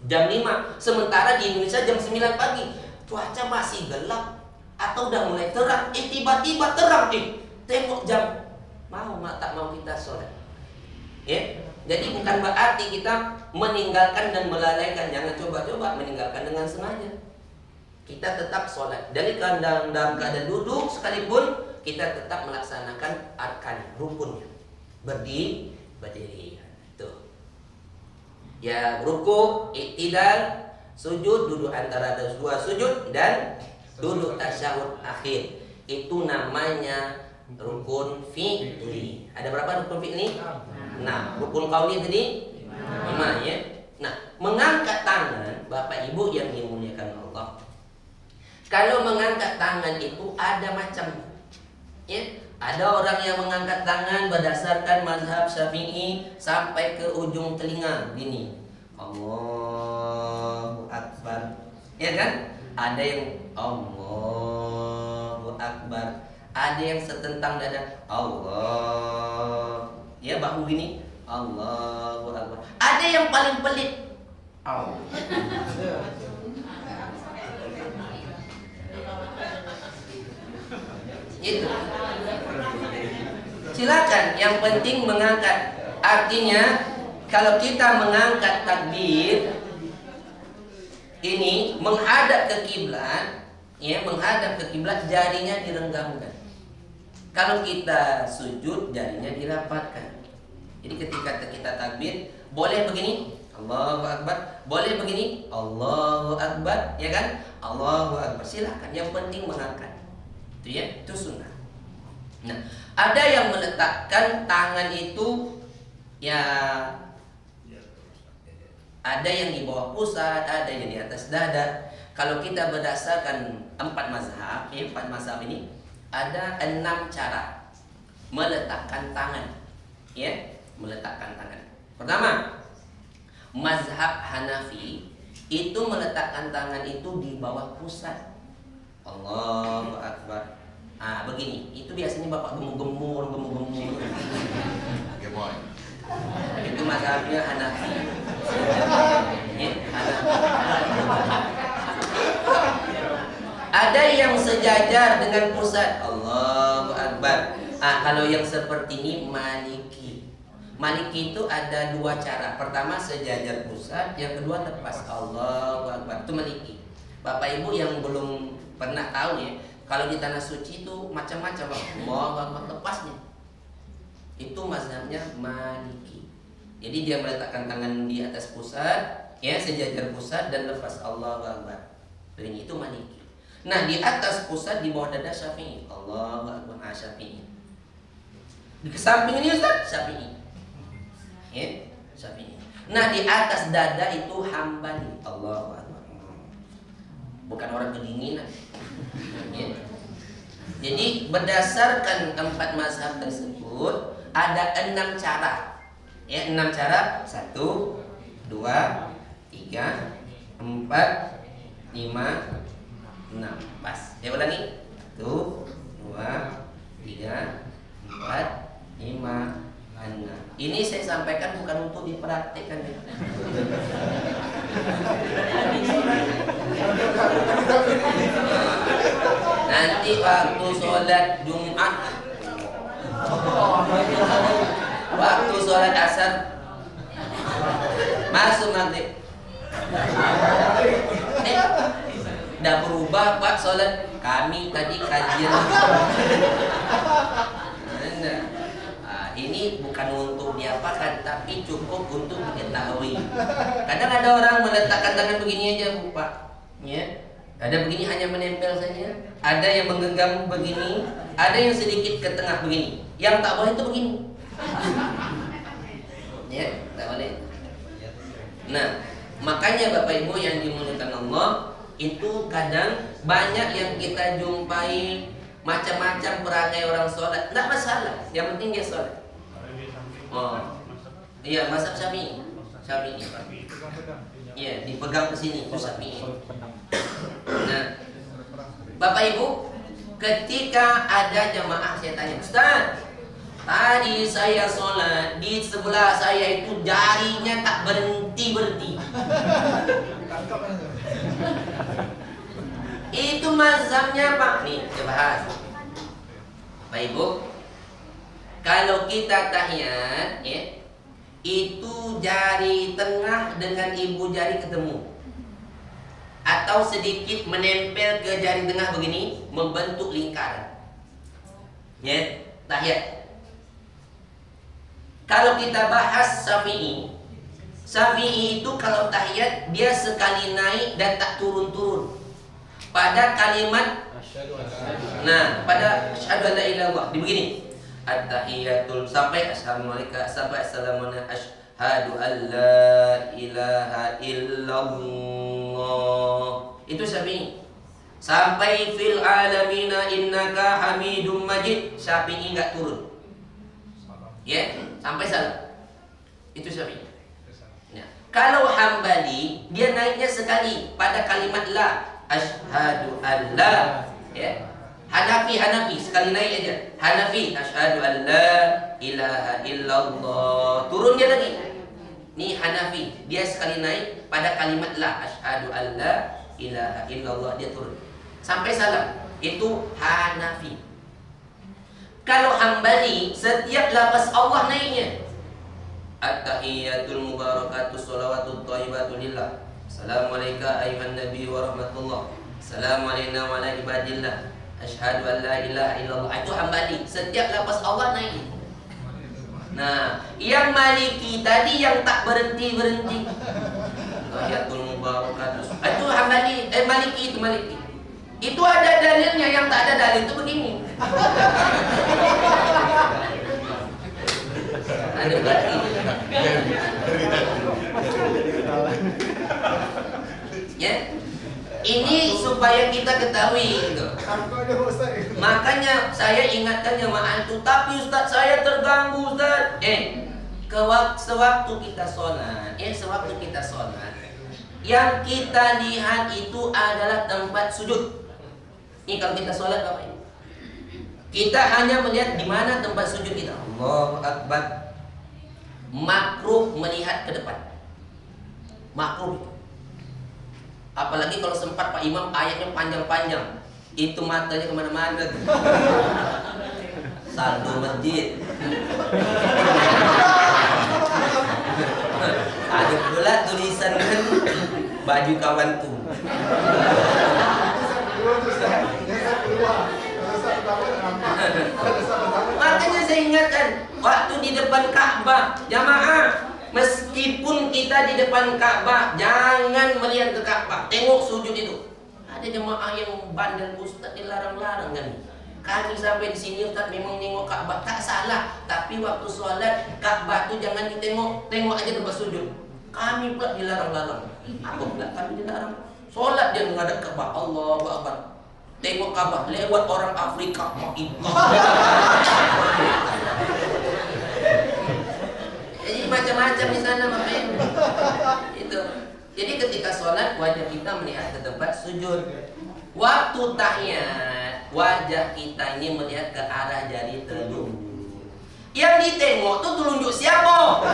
jam 5. Sementara di Indonesia jam 9 pagi. Cuaca masih gelap atau udah mulai terang. Tiba-tiba terang tengok jam. Tak mau kita sholat. Ya. Jadi bukan berarti kita meninggalkan dan melalaikan. Jangan coba-coba meninggalkan dengan sengaja. Kita tetap sholat. Dari dalam keadaan duduk sekalipun, kita tetap melaksanakan arkan, rukunnya. Berdiri. Tuh. Ya, ruku, iktidal, sujud, duduk antara dua sujud, dan duduk tasyahud akhir. Itu namanya rukun fi'li. Ada berapa rukun fi'li? 6. Rukun qauli tadi 5 ya. Nah, mengangkat tangan, Bapak Ibu yang dimuliakan Allah. Kalau mengangkat tangan itu ada macam ya. Ada orang yang mengangkat tangan berdasarkan mazhab Syafi'i sampai ke ujung telinga gini. Allahu Akbar. Ya kan? Ada yang Allahu Akbar. Ada yang setentang dada. Allah. Ya bahu gini. Allahu Akbar. Ada yang paling pelit. Allah. Itu. Silakan, yang penting mengangkat. Artinya kalau kita mengangkat takbir ini menghadap ke kiblat, ya, menghadap ke kiblat, jarinya direnggamkan. Kalau kita sujud, jarinya dirapatkan. Jadi ketika kita takbir, boleh begini, Allahu Akbar, boleh begini, Allahu Akbar, ya kan? Allahu Akbar. Silakan, yang penting mengangkat. Itu ya, itu sunnah. Nah, ada yang meletakkan tangan itu ya, ada yang di bawah pusat, ada yang di atas dada. Kalau kita berdasarkan 4 mazhab, ya, 4 mazhab ini ada 6 cara meletakkan tangan, ya, meletakkan tangan. Pertama, mazhab Hanafi itu meletakkan tangan itu di bawah pusat. Allahu Akbar. Begini, itu biasanya bapak gemuk-gemuk. Itu mazhabnya Hanafi. Ya, ada yang sejajar dengan pusat. Allahu Akbar. Kalau yang seperti ini Maliki. Maliki itu ada 2 cara. Pertama sejajar pusat, yang kedua lepas. Allahu Akbar. Itu Maliki. Bapak Ibu yang belum pernah tahu ya, kalau di tanah suci itu macam-macam. Allahu Akbar lepasnya. Itu mazhabnya Maliki. Jadi dia meletakkan tangan di atas pusat, ya, sejajar pusat dan lepas. Allahu Akbar. Ini itu Maliki. Nah, di atas pusat, di bawah dada Syafi'i. Allahu Akbar. Syafi'i. Di samping ini Ustaz, Syafi'i. Ya, Syafi'i. Nah, di atas dada itu Hambali. Allahu Akbar. Bukan orang kedinginan. Ya. Jadi berdasarkan 4 mazhab tersebut ada 6 cara. Ya, 6 cara. 1, 2, 3, 4, 5, 6. Pas. Ya, ulangi. 1, 2, 3, 4, 5, 6. Ini saya sampaikan bukan untuk dipraktikkan ya. Nanti waktu sholat Jumat, waktu sholat asar, masuk maghrib, udah berubah Pak sholat. Kami tadi kajian. Ini bukan untuk diapakan, tapi cukup untuk diketahui. Kadang ada orang meletakkan tangan begini aja, Bu Pak. Ya. Ada begini hanya menempel saja. Ada yang menggenggam begini, ada yang sedikit ke tengah begini. Yang tak boleh itu begini. Ya, tak boleh. Nah, makanya Bapak Ibu yang dimuliakan Allah, itu kadang banyak yang kita jumpai macam-macam perangai orang sholat. Tidak masalah, yang penting dia sholat. Oh, iya, mazhab Syafi'i. Syafi'i. Iya, dipegang ke sini itu Syafi'i. Nah, Bapak Ibu, ketika ada jamaah saya tanya, Ustaz, tadi saya sholat di sebelah saya itu jarinya tak berhenti. Itu mazhabnya Pak. Nih, kita bahas. Bapak Ibu, kalau kita tahiyat, ya, itu jari tengah dengan ibu jari ketemu, atau sedikit menempel ke jari tengah begini, membentuk lingkaran. Ya, tahiyat. Kalau kita bahas Syafi'i itu kalau tahiyat dia sekali naik dan tak turun-turun. pada kalimat Asyhadu an la ilaha nah, pada asyhadu an la ilaha illallah begini. At-tahiyatul sampai assalamualaikum sampai assalamualaikum asyhadu an la ilaha illallah. Itu Syafi'i. Sampai fil alamina innaka hamidum majid, Syafi'i enggak turun. Ya, sampai salam. Itu Syafi'i. Ya. Kalau Hambali dia naiknya sekali pada kalimat la, asyhadu an la, ya. Hanafi sekali naik aja. Hanafi asyhadu an la ilaha illallah. Turun dia lagi. Nih Hanafi, dia sekali naik pada kalimat la, asyhadu an la ilaha illallah, dia turun. Sampai salam. Itu Hanafi. Kalau Hambali setiap lafaz Allah naiknya. At-tahiyyatul mubarakatuh sholawatut thayyibatu lillah. Assalamualaikum ayuhan nabi wa rahmatullah. Assalamualaikum wa ala ibadillah. Asyhadu an la ilaha illallah. Itu Hambali. Setiap lafaz Allah naik. Nah, yang Maliki tadi yang tak berhenti-berhenti. Tahiyatul mubarakatuh. Itu Hambali, Maliki itu Maliki. Itu ada dalilnya, yang tak ada dalil itu begini. Ada lagi. Ya. Ini supaya kita ketahui gitu. Makanya saya ingatkan jemaah itu, tapi Ustaz saya terganggu Ustaz. Sewaktu kita sholat, sewaktu kita sholat, yang kita lihat itu adalah tempat sujud. Ini kalau kita sholat Bapak Ibu, kita hanya melihat di mana tempat sujud kita. Allahu Akbar. Makruh melihat ke depan. Makruh. Apalagi kalau sempat Pak Imam ayatnya panjang-panjang, itu matanya kemana-mana. Saldo masjid. Ada pula tulisan kan, baju kawanku. Makanya saya ingatkan, waktu di depan Ka'bah, jamaah, meskipun kita di depan Ka'bah, jangan melihat ke Ka'bah, tengok sujud itu. Ada jemaah yang bandel, Ustaz dilarang-larang kan. Kami sampai di sini Ustaz memang nengok Ka'bah, tak salah, tapi waktu sholat Ka'bah itu jangan ditengok, tengok aja tempat sujud. Kami pula dilarang-larang. Apa pula kami dilarang? Sholat dia menghadap Ka'bah, Allahu Akbar. Tengok Ka'bah, lewat orang Afrika, jadi macam-macam di sana makanya. Itu. Jadi ketika sholat wajah kita melihat ke tempat sujud. Waktu tahiyat wajah kita ini melihat ke arah jari telunjuk. Yang ditengok tuh telunjuk siapa?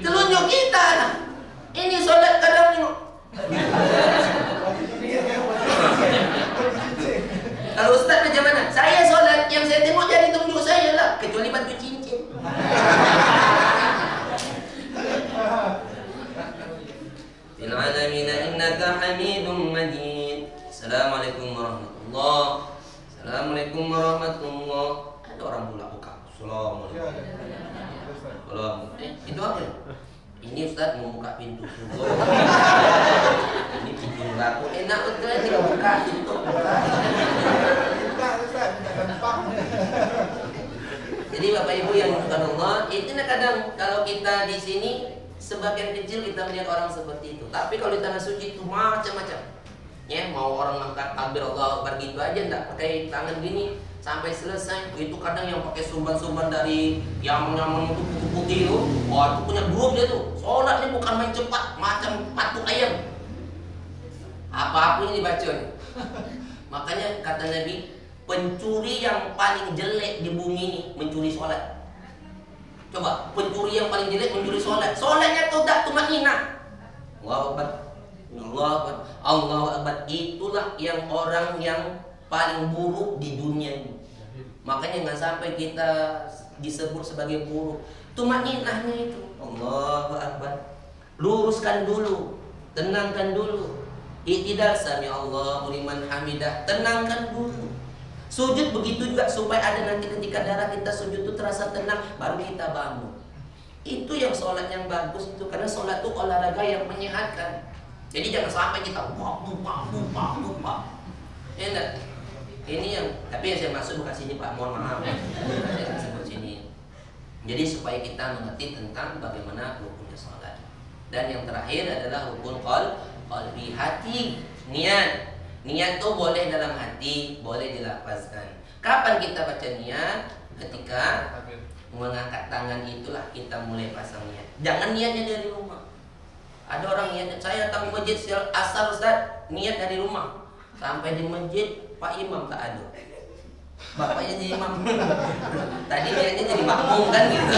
Telunjuk kita. Ini sholat kadang tengok. Kalau Ustaz macam mana? Saya sholat, yang saya tengok jari telunjuk saya lah, kecuali batu cincin. Fil alamina innaka hamidum majid. Assalamualaikum warahmatullahi. Assalamualaikum warahmatullahi. Ada orang pula buka. Assalamualaikum. Itu apa? Ini Ustaz mau buka pintu surga. Ini pintu neraka. Enak betul aja buka pintu. Jadi Bapak Ibu yang dimuliakan Allah, itu kadang kalau kita di sini sebagian kecil kita melihat orang seperti itu. Tapi kalau di tanah suci itu macam-macam. Ya, mau orang angkat takbir Allah Akbar gitu aja enggak pakai tangan gini sampai selesai. Itu kadang yang pakai surban-surban dari yang itu putih-putih itu. Wah, itu punya grup dia tuh. Sholat ini bukan main cepat, macam patuk ayam. Apa-apa ini dibaca. Makanya kata Nabi, pencuri yang paling jelek di bumi ini mencuri sholat. Coba, pencuri yang paling jelek mencuri sholat. Sholatnya tidak tumanina. Allahu Akbar. Allahu Akbar. Allahu Akbar. Itulah yang orang yang paling buruk di dunia ini. Makanya nggak sampai kita disebut sebagai buruk. Tumaninahnya itu. Allahu Akbar. Luruskan dulu, tenangkan dulu. I'tidal sami Allahu liman hamidah. Tenangkan dulu. Sujud begitu juga supaya ada nanti ketika darah kita sujud itu terasa tenang, baru kita bangun. Itu yang sholat yang bagus itu, karena sholat itu olahraga yang menyehatkan. Jadi jangan sampai kita lupa. Ya enggak? Ini yang, tapi yang saya maksud bukan sini Pak, mohon maaf. Saya nggak sebut sini. Jadi supaya kita mengerti tentang bagaimana rukunnya sholat. Dan yang terakhir adalah rukun qalbi, hati, niat. Niat itu boleh dalam hati, boleh dilafazkan. Kapan kita baca niat? Ketika mengangkat tangan, itulah kita mulai pasang niat. Jangan niatnya dari rumah. Ada orang niatnya, saya datang ke masjid asar Ustaz, niat dari rumah. Sampai di masjid, Pak Imam tak ada. Bapaknya jadi imam. Tadi niatnya jadi makmum kan gitu.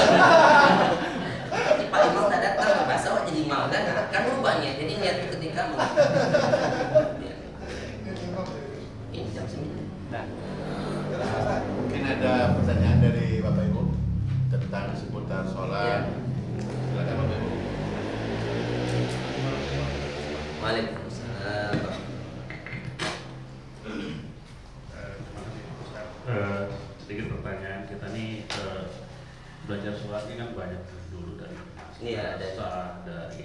Tapi Pak Imam tak datang, masa awak jadi imam kan? Kan rubah niat. Jadi niat itu ketika ini jam 9. Nah, mungkin ada pertanyaan dari Bapak Ibu tentang seputar sholat. Silakan Bapak Ibu. Waalaikumsalam. Sedikit pertanyaan, kita nih belajar sholat ini kan banyak dulu dari masa dari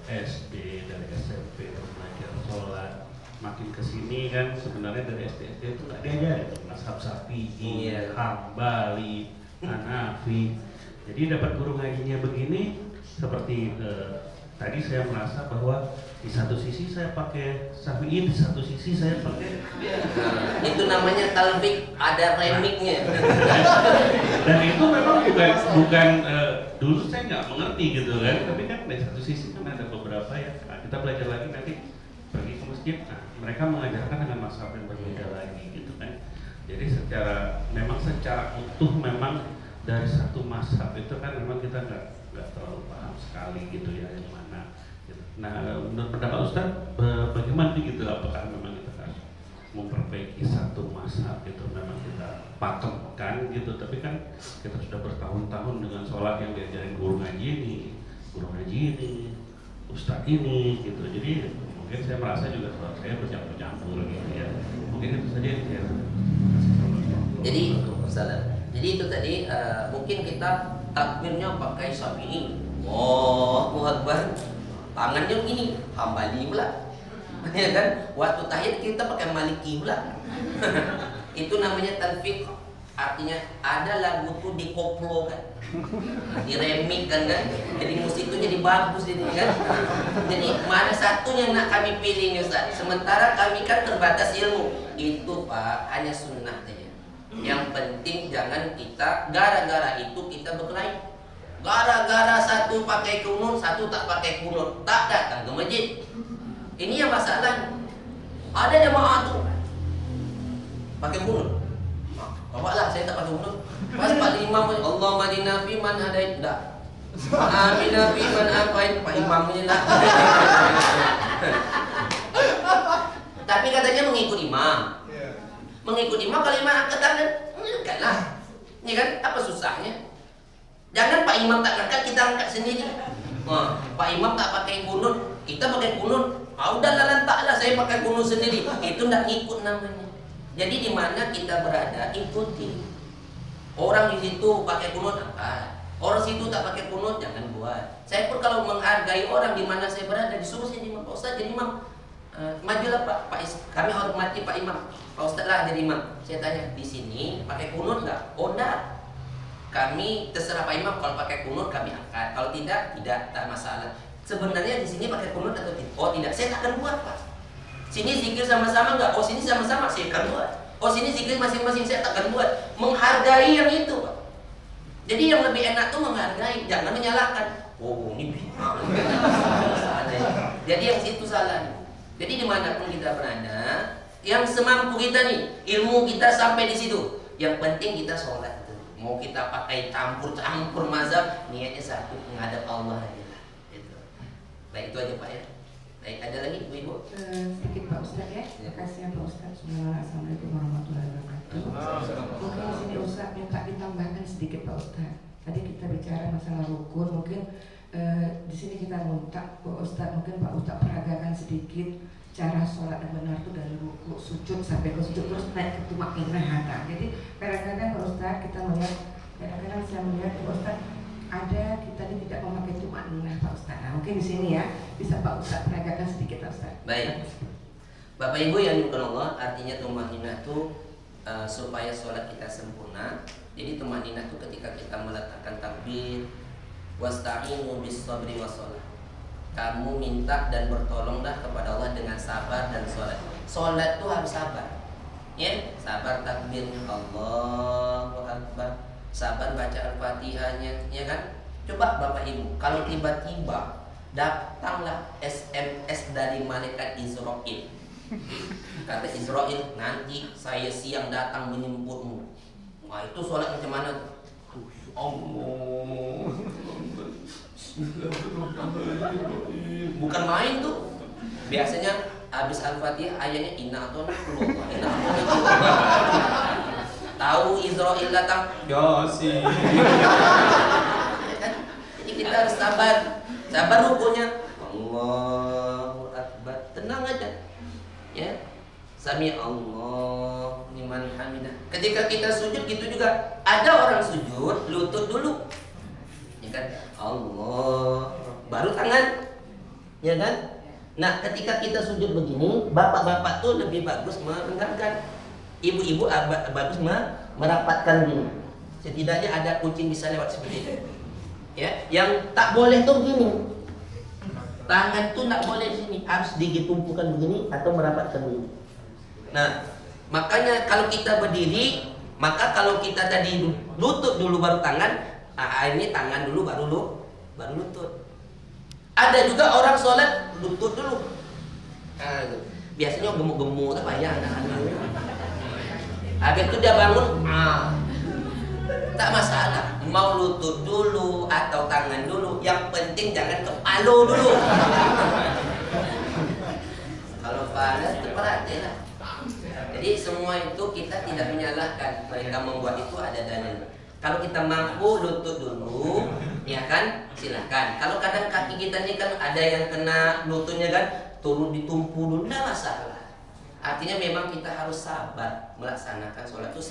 SD, dari SMP belajar sholat. Makin kesini kan sebenarnya dari SD itu nggak diajarin mazhab Syafi'i, Hambali, Hanafi. Jadi dapat guru ngajinya begini seperti tadi saya merasa bahwa di satu sisi saya pakai Syafi'i, di satu sisi saya pakai itu namanya talbik, ada remiknya. Dan itu memang bukan dulu saya nggak mengerti gitu kan, tapi kan dari satu sisi kan ada beberapa ya. Nah, kita belajar lagi nanti pergi ke masjid, nah, mereka mengajarkan dengan mazhab yang berbeda lagi gitu kan. Jadi secara utuh memang dari satu mazhab itu kan memang kita nggak terlalu paham sekali gitu ya yang mana. Nah, menurut pendapat Ustaz, bagaimana gitu? Apakah memang kita harus memperbaiki satu mazhab itu memang kita pakemkan gitu? Tapi kan kita sudah bertahun-tahun dengan sholat yang diajarin guru ngaji ini, Ustaz ini gitu. Jadi mungkin saya merasa juga sholat saya bercampur-campur gitu ya. Mungkin itu saja yang saya Jadi itu tadi mungkin kita takbirnya pakai Syafi'i. Allahu Akbar. Tangannya begini, Hambali pula. Ya kan? Waktu tahiyat kita pakai Maliki pula. Itu namanya talfiq. Artinya ada lagu tuh dikoplo kan. Diremik kan. Jadi musik itu jadi bagus jadi kan. Jadi mana satu yang nak kami pilih nih Ustaz? Sementara kami kan terbatas ilmu. Itu Pak, hanya sunnah saja. Yang penting jangan kita gara-gara itu kita berkelahi. Gara-gara satu pakai kunut, satu tak pakai kunut, tak datang ke masjid. Ini yang masalah. Ada jemaah tuh pakai kunut. Bawalah saya tak pakai kunut. Pas Pak Imam Allah madina fi man hadait dak. Amina fi man afait Pak Imamnya lah. Tapi katanya mengikut imam. Mengikut imam kalau imam angkat tangan, enggaklah. Ini kan apa susahnya? Jangan Pak Imam tak angkat, kita angkat sendiri. Pak Imam tak pakai kunut, kita pakai kunut. Udahlah lantaklah saya pakai kunut sendiri. Itu tidak ngikut namanya. Jadi di mana kita berada ikuti. Orang di situ pakai kunut angkat. Orang situ tak pakai kunut jangan buat. Saya pun kalau menghargai orang di mana saya berada disuruh saya jadi imam. Pak Ustaz jadi imam. Majulah Pak kami hormati Pak Imam. Pak Ustaz lah jadi imam. Saya tanya di sini pakai kunut nggak? Oh enggak. Kami terserah Pak Imam, kalau pakai kunut kami angkat, kalau tidak tak masalah. Sebenarnya di sini pakai kunut atau tidak? Oh tidak, saya tak akan buat Pak. Sini zikir sama-sama enggak? Oh sini sama-sama, saya akan buat. Oh sini zikir masing-masing, saya tak akan buat. Menghargai yang itu Pak. Jadi yang lebih enak tuh menghargai, jangan menyalahkan. Oh ini bid'ah. Jadi yang situ salah. Jadi dimanapun kita berada, yang semampu kita nih, ilmu kita sampai di situ. Yang penting kita sholat. Mau kita pakai campur-campur mazhab, niatnya satu, menghadap Allah aja lah. Gitu. Baik itu aja Pak ya. Baik, ada lagi Ibu? Sedikit Pak Ustaz ya. Terima kasih ya Pak Ustaz. Assalamualaikum warahmatullahi wabarakatuh. Mungkin di sini Ustaz minta ditambahkan sedikit Pak Ustaz. Tadi kita bicara masalah rukun, mungkin di sini kita minta Pak Ustaz, mungkin Pak Ustaz peragakan sedikit cara sholat yang benar itu dari ruku, sujud sampai ke sujud terus naik ke tumakninah. Jadi kadang-kadang Pak Ustaz kita melihat, kadang-kadang saya melihat Pak Ustaz ada kita ini tidak memakai tumakninah tumaninah Pak Ustadz. Nah, mungkin di sini ya bisa Pak Ustadz peragakan sedikit Pak Ustadz. Baik. Bapak Ibu yang dimuliakan Allah, artinya tumaninah itu supaya sholat kita sempurna. Jadi tumaninah itu ketika kita meletakkan takbir, wasta'inu bis sabri wassalah. Kamu minta dan bertolonglah kepada Allah dengan sabar dan sholat. Sholat itu harus sabar. Ya, sabar takbirnya Allahu Akbar, sabar baca Al-Fatihahnya, ya kan? Coba Bapak Ibu, kalau tiba-tiba datanglah SMS dari malaikat Israil. Kata Israil, nanti saya siang datang menjemputmu. Wah, itu sholat macam mana? Allah, bukan main tuh. Biasanya habis Al-Fatihah ayatnya inna atau naklu. Tahu Israil datang? Yosi. Jadi kita harus sabar. Sabar rukunya. Allahu Akbar. Tenang aja. Ya. Sami Allah liman hamidah. Ketika kita sujud gitu juga. Ada orang sujud lutut dulu. Ya kan? Allah. Baru tangan. Ya kan? Nah, ketika kita sujud begini, bapak-bapak tuh lebih bagus merenggangkan. Ibu-ibu bagus merapatkan gini. Setidaknya ada kucing bisa lewat seperti itu. Ya, yang tak boleh tuh begini. Tangan tuh tak boleh sini, harus ditumpukan begini atau merapatkan begini. Nah, makanya kalau kita berdiri, maka kalau kita tadi lutut dulu baru tangan, nah ini tangan dulu baru lutut. Ada juga orang sholat lutut dulu. Nah, biasanya gemuk-gemuk apa ya anak-anak. Habis itu dia bangun, tak masalah. Mau lutut dulu atau tangan dulu, yang penting jangan kepala dulu. Kalau panas terperhatilah. Jadi semua itu kita tidak menyalahkan. Mereka membuat itu ada dalil. Kalau kita mampu lutut dulu, ya kan, silakan. Kalau kadang kaki kita ini kan ada yang kena lututnya kan, turun ditumpu dulu, tidak masalah. Artinya memang kita harus sabar melaksanakan sholat itu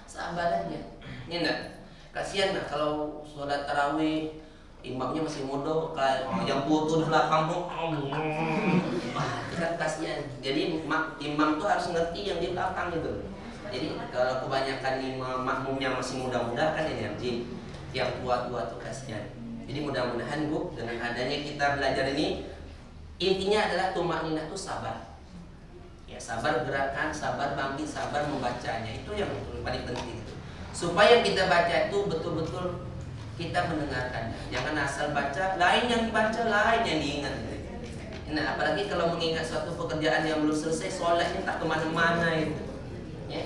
sabar aja. Ini enggak? Kasihan nggak kalau sholat tarawih imamnya masih muda, yang putus belakang tuh, itu kan kasihan. Jadi imam tuh harus ngerti yang di belakang gitu. Jadi kalau kebanyakan imam makmumnya masih muda-muda kan energi, yang tua-tua tuh kasihan. Jadi mudah-mudahan Bu, dengan adanya kita belajar ini, intinya adalah tumaninah itu sabar. Ya, sabar gerakan, sabar bangkit, sabar membacanya, itu yang paling penting. Supaya kita baca itu betul-betul kita mendengarkannya. Jangan asal baca, lain yang dibaca, lain yang diingat. Nah, apalagi kalau mengingat suatu pekerjaan yang belum selesai, sholatnya tak kemana-mana itu. Ya.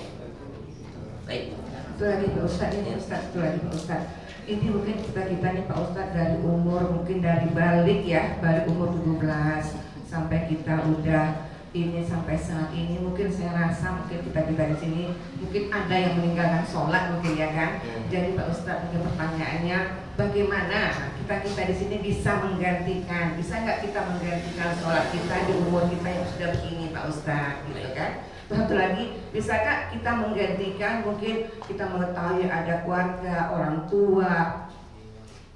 Baik. Itu lagi Pak Ustadz, ini Ustadz, itu lagi Pak Ustadz. Ini mungkin kita nih Pak Ustadz dari umur mungkin dari balik ya, balik umur 17 sampai kita udah ini sampai saat ini, mungkin saya rasa mungkin kita di sini mungkin ada yang meninggalkan sholat mungkin ya kan. Jadi Pak Ustadz mungkin pertanyaannya bagaimana kita di sini bisa menggantikan, bisa nggak kita menggantikan sholat kita di umur kita yang sudah begini Pak Ustadz gitu kan. Satu lagi, bisakah kita menggantikan, mungkin kita mengetahui ada keluarga, orang tua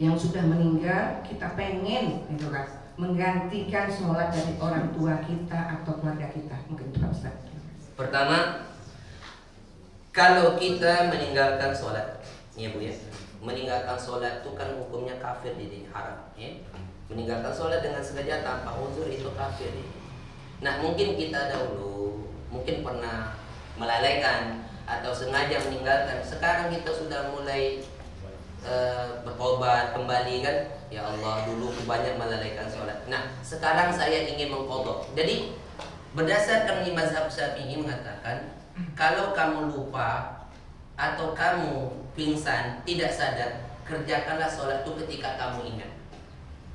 yang sudah meninggal, kita pengen gitu kan, menggantikan sholat dari orang tua kita atau keluarga kita, mungkin Pak Ustaz. Pertama, kalau kita meninggalkan sholat, ya Bu ya, meninggalkan sholat itu kan hukumnya kafir, jadi haram ya. Meninggalkan sholat dengan sengaja tanpa uzur itu kafir. Nah mungkin kita dahulu mungkin pernah melalaikan atau sengaja meninggalkan. Sekarang kita sudah mulai bertobat kembali kan. Ya Allah, dulu banyak melalaikan sholat. Nah sekarang saya ingin mengqadha. Jadi berdasarkan mazhab Syafi'i mengatakan, kalau kamu lupa atau kamu pingsan tidak sadar, kerjakanlah sholat itu ketika kamu ingat.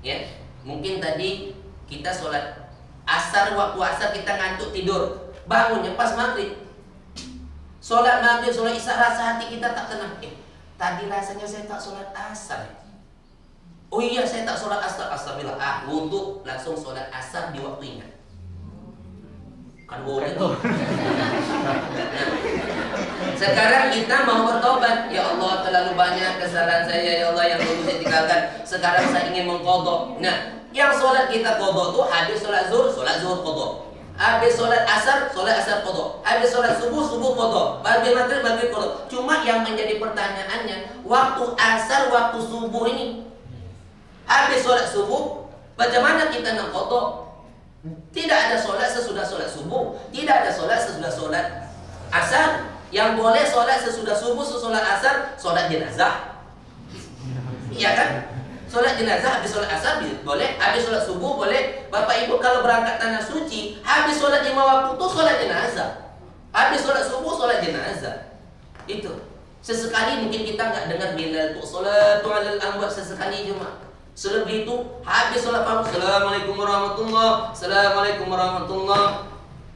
Ya, mungkin tadi kita sholat asar, waktu asar kita ngantuk tidur, bangunnya pas maghrib. Sholat maghrib, sholat isya, rasa hati kita tak tenang. Tadi rasanya saya tak sholat asar. Oh iya, saya tak sholat asar. Astagfirullah. Wudhu langsung sholat asar di waktu ingat. Kan boleh tuh. Sekarang kita mau bertobat. Ya Allah, terlalu banyak kesalahan saya ya Allah yang dulu saya tinggalkan. Sekarang saya ingin mengqadha. Nah, yang sholat kita qadha tuh habis sholat zuhur qadha. Habis sholat asar qadha. Habis sholat subuh qadha. Habis maghrib qadha. Cuma yang menjadi pertanyaannya, waktu asar, waktu subuh ini, habis sholat subuh, bagaimana kita nak qadha? Tidak ada sholat sesudah sholat subuh, tidak ada sholat sesudah sholat asar. Yang boleh sholat sesudah subuh, sesudah asar, sholat jenazah. Iya kan? Sholat jenazah habis sholat asar boleh, habis sholat subuh boleh. Bapak Ibu kalau berangkat tanah suci, habis sholat 5 waktu itu sholat jenazah. Habis sholat subuh sholat jenazah. Itu. Sesekali mungkin kita nggak dengar Bilal tuh sholatu alal amwat, sesekali cuma. Selebih itu habis sholat fardu, Assalamualaikum warahmatullah, Assalamualaikum warahmatullah,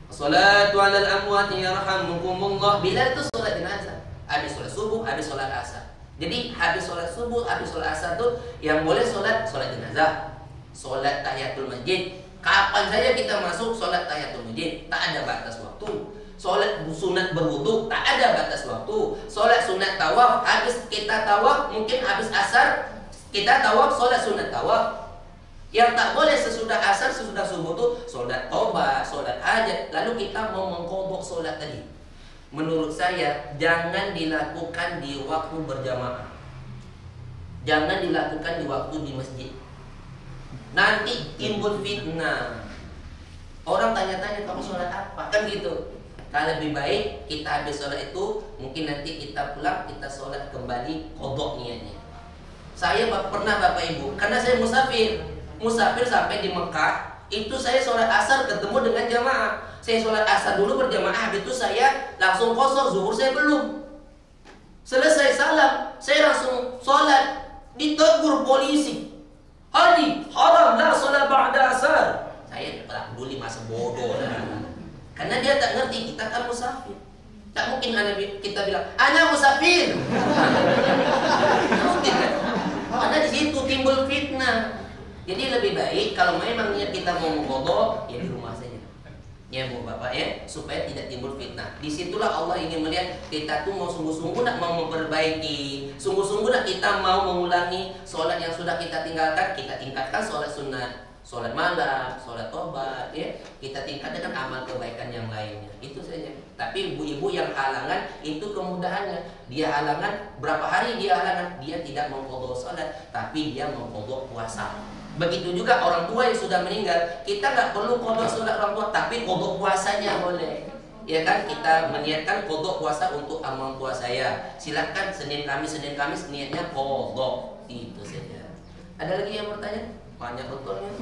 Sholatu alal amwati yarhamukumullah. Bilal itu sholat jenazah. Habis sholat subuh, habis sholat asar. Jadi habis sholat subuh, habis sholat asar tuh yang boleh sholat jenazah, sholat tahiyatul masjid. Kapan saja kita masuk sholat tahiyatul masjid, tak ada batas waktu. Sholat sunat berwudu, tak ada batas waktu. Sholat sunat tawaf, habis kita tawaf, mungkin habis asar kita tawaf, sholat sunat tawaf. Yang tak boleh sesudah asar, sesudah subuh tuh sholat tobat, sholat hajat. Lalu kita mau mengqadha sholat tadi. Menurut saya jangan dilakukan di waktu berjamaah. Jangan dilakukan di waktu di masjid. Nanti timbul fitnah. Orang tanya-tanya kamu sholat apa? Kan gitu. Kalau lebih baik kita habis sholat itu, mungkin nanti kita pulang, kita sholat kembali qadha niatnya. Saya pernah Bapak Ibu, karena saya musafir sampai di Mekah, itu saya sholat asar ketemu dengan jamaah. Saya sholat asar dulu berjamaah, habis itu saya langsung qashar, zuhur saya belum. Selesai salam, saya langsung sholat, ditegur polisi. Haji, haram la sholat ba'da asar. Saya tak peduli, masa bodoh lah. Karena dia tak ngerti kita kan musafir. Tak mungkin kita bilang, ana musafir. Mungkin kan? Karena di situ timbul fitnah. Jadi lebih baik kalau memang niat kita mau mengqadha, ya di rumah saja. Ya Bu Bapak ya, supaya tidak timbul fitnah. Disitulah Allah ingin melihat kita tuh mau sungguh-sungguh nak mau memperbaiki, sungguh-sungguh nak kita mau mengulangi sholat yang sudah kita tinggalkan. Kita tingkatkan sholat sunat, sholat malam, sholat tobat, ya. Kita tingkatkan amal kebaikan yang lainnya. Itu saja. Tapi ibu-ibu yang halangan itu kemudahannya. Dia halangan, berapa hari dia halangan? Dia tidak mengqadha sholat, tapi dia mengqadha puasa. Begitu juga orang tua yang sudah meninggal, kita nggak perlu qadha sholat orang tua, tapi qadha puasanya boleh. Ya kan, kita meniatkan qadha puasa untuk amal tua saya. Silakan Senin Kamis niatnya qadha. Itu saja. Ada lagi yang bertanya? Banyak betulnya.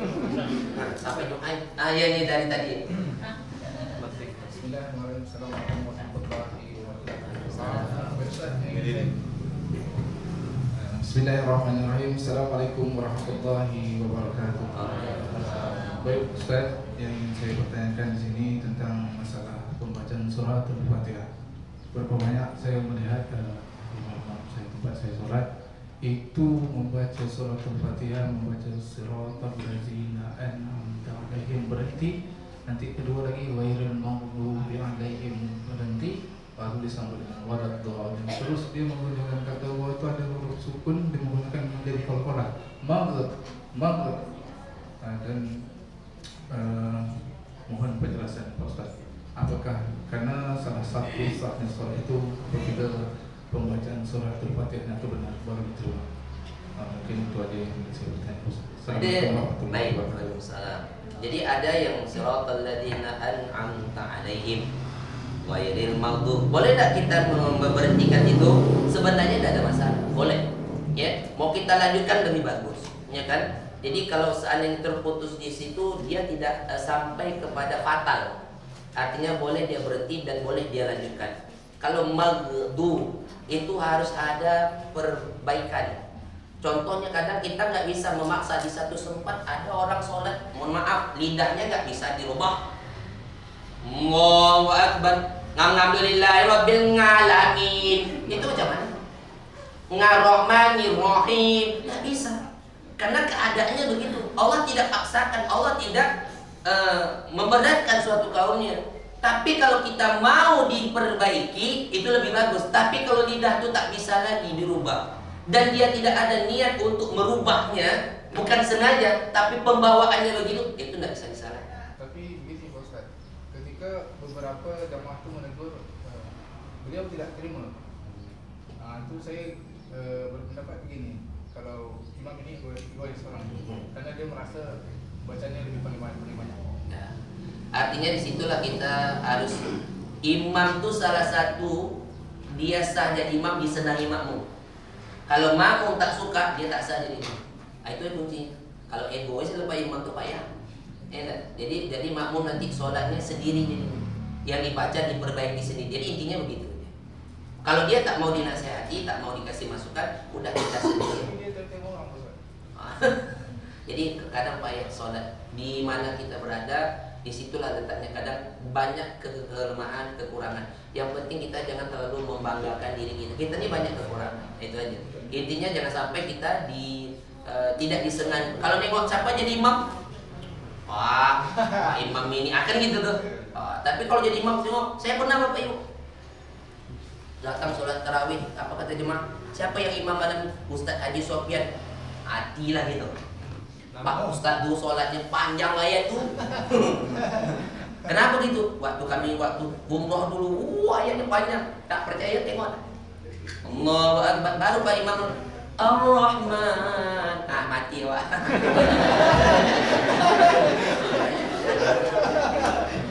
Nah, sampai Jumat. Ya ini dari tadi. Bismillahirrahmanirrahim. Assalamualaikum warahmatullahi wabarakatuh. Bismillahirrahmanirrahim. Assalamualaikum warahmatullahi wabarakatuh. Baik Ustaz, yang ingin saya pertanyakan di sini tentang masalah pembacaan surat Al-Fatihah. Berapa banyak saya melihat di malam saya tempat saya sholat itu membaca surat Al-Fatihah, membaca siratal ladzina an'amta 'alaihim, berhenti, nanti kedua lagi ghairil maghdubi 'alaihim, berhenti, baru disambung dengan waladdallin. Terus dia menggunakan kata wa itu ada huruf sukun, dia menggunakan menjadi qalqalah maghrib. Dan mohon penjelasan Pak Ustaz, apakah karena salah satu sahnya sholat itu apabila pembacaan surat Al-Fatihah itu benar baru diterima. Mungkin itu ada yang saya bertanya. Assalamualaikum warahmatullahi wabarakatuh. Jadi ada yang siratal ladzina an'amta 'alaihim ghairil maghdub. Boleh tak kita memberhentikan itu? Sebenarnya tidak ada masalah. Boleh. Ya, mau kita lanjutkan lebih bagus, ya kan? Jadi kalau seandainya terputus di situ, dia tidak sampai kepada fatal. Artinya boleh dia berhenti dan boleh dia lanjutkan. Kalau maghdub itu harus ada perbaikan. Contohnya kadang kita nggak bisa memaksa di satu tempat. Ada orang sholat, mohon maaf, lidahnya nggak bisa dirubah. Allahu Akbar, alhamdulillahi rabbil alamin. Itu macam mana? Ngarahmanir rahim, nggak bisa. Karena keadaannya begitu. Allah tidak paksakan, Allah tidak memberatkan suatu kaumnya. Tapi kalau kita mau diperbaiki itu lebih bagus. Tapi kalau lidah itu tak bisa lagi dirubah dan dia tidak ada niat untuk merubahnya, bukan sengaja, tapi pembawaannya begitu, itu tidak bisa disalahkan. Tapi begini Pak Ustaz, ketika beberapa jamaah itu menegur, beliau tidak terima. Itu saya berpendapat begini, kalau imam ini egois orang, karena dia merasa bacanya lebih paling banyak. Nah, artinya disitulah kita harus, imam tuh salah satu, dia sah jadi imam disenangi makmum. Kalau makmum tak suka, dia tak sah jadi imam. Nah, itu kuncinya. Kalau egois lupa imam tuh payah. Jadi makmum nanti sholatnya sendiri, jadi yang dibaca diperbaiki sendiri. Jadi intinya begitu. Kalau dia tak mau dinasehati, tak mau dikasih masukan, udah kita sendiri. Jadi kadang payah sholat. Di mana kita berada, disitulah letaknya. Kadang banyak kelemahan, kekurangan. Yang penting kita jangan terlalu membanggakan diri kita. Kita ini banyak kekurangan, itu aja. Intinya jangan sampai kita tidak disengaja. Kalau nengok siapa jadi imam, wah, Pak Imam ini akan gitu tuh. Tapi kalau jadi imam, tengok, saya pernah Bapak Ibu datang sholat tarawih, apa kata jemaah? Siapa yang imam badan? Ustadz Haji Sofyan. Hatilah gitu. Pak Ustadz dulu sholatnya panjang ayat tuh. Kenapa gitu? Waktu umroh dulu, ayatnya panjang. Tak percaya tengok. Allahu Akbar, baru Pak Imam Ar-Rahman. Mati wak.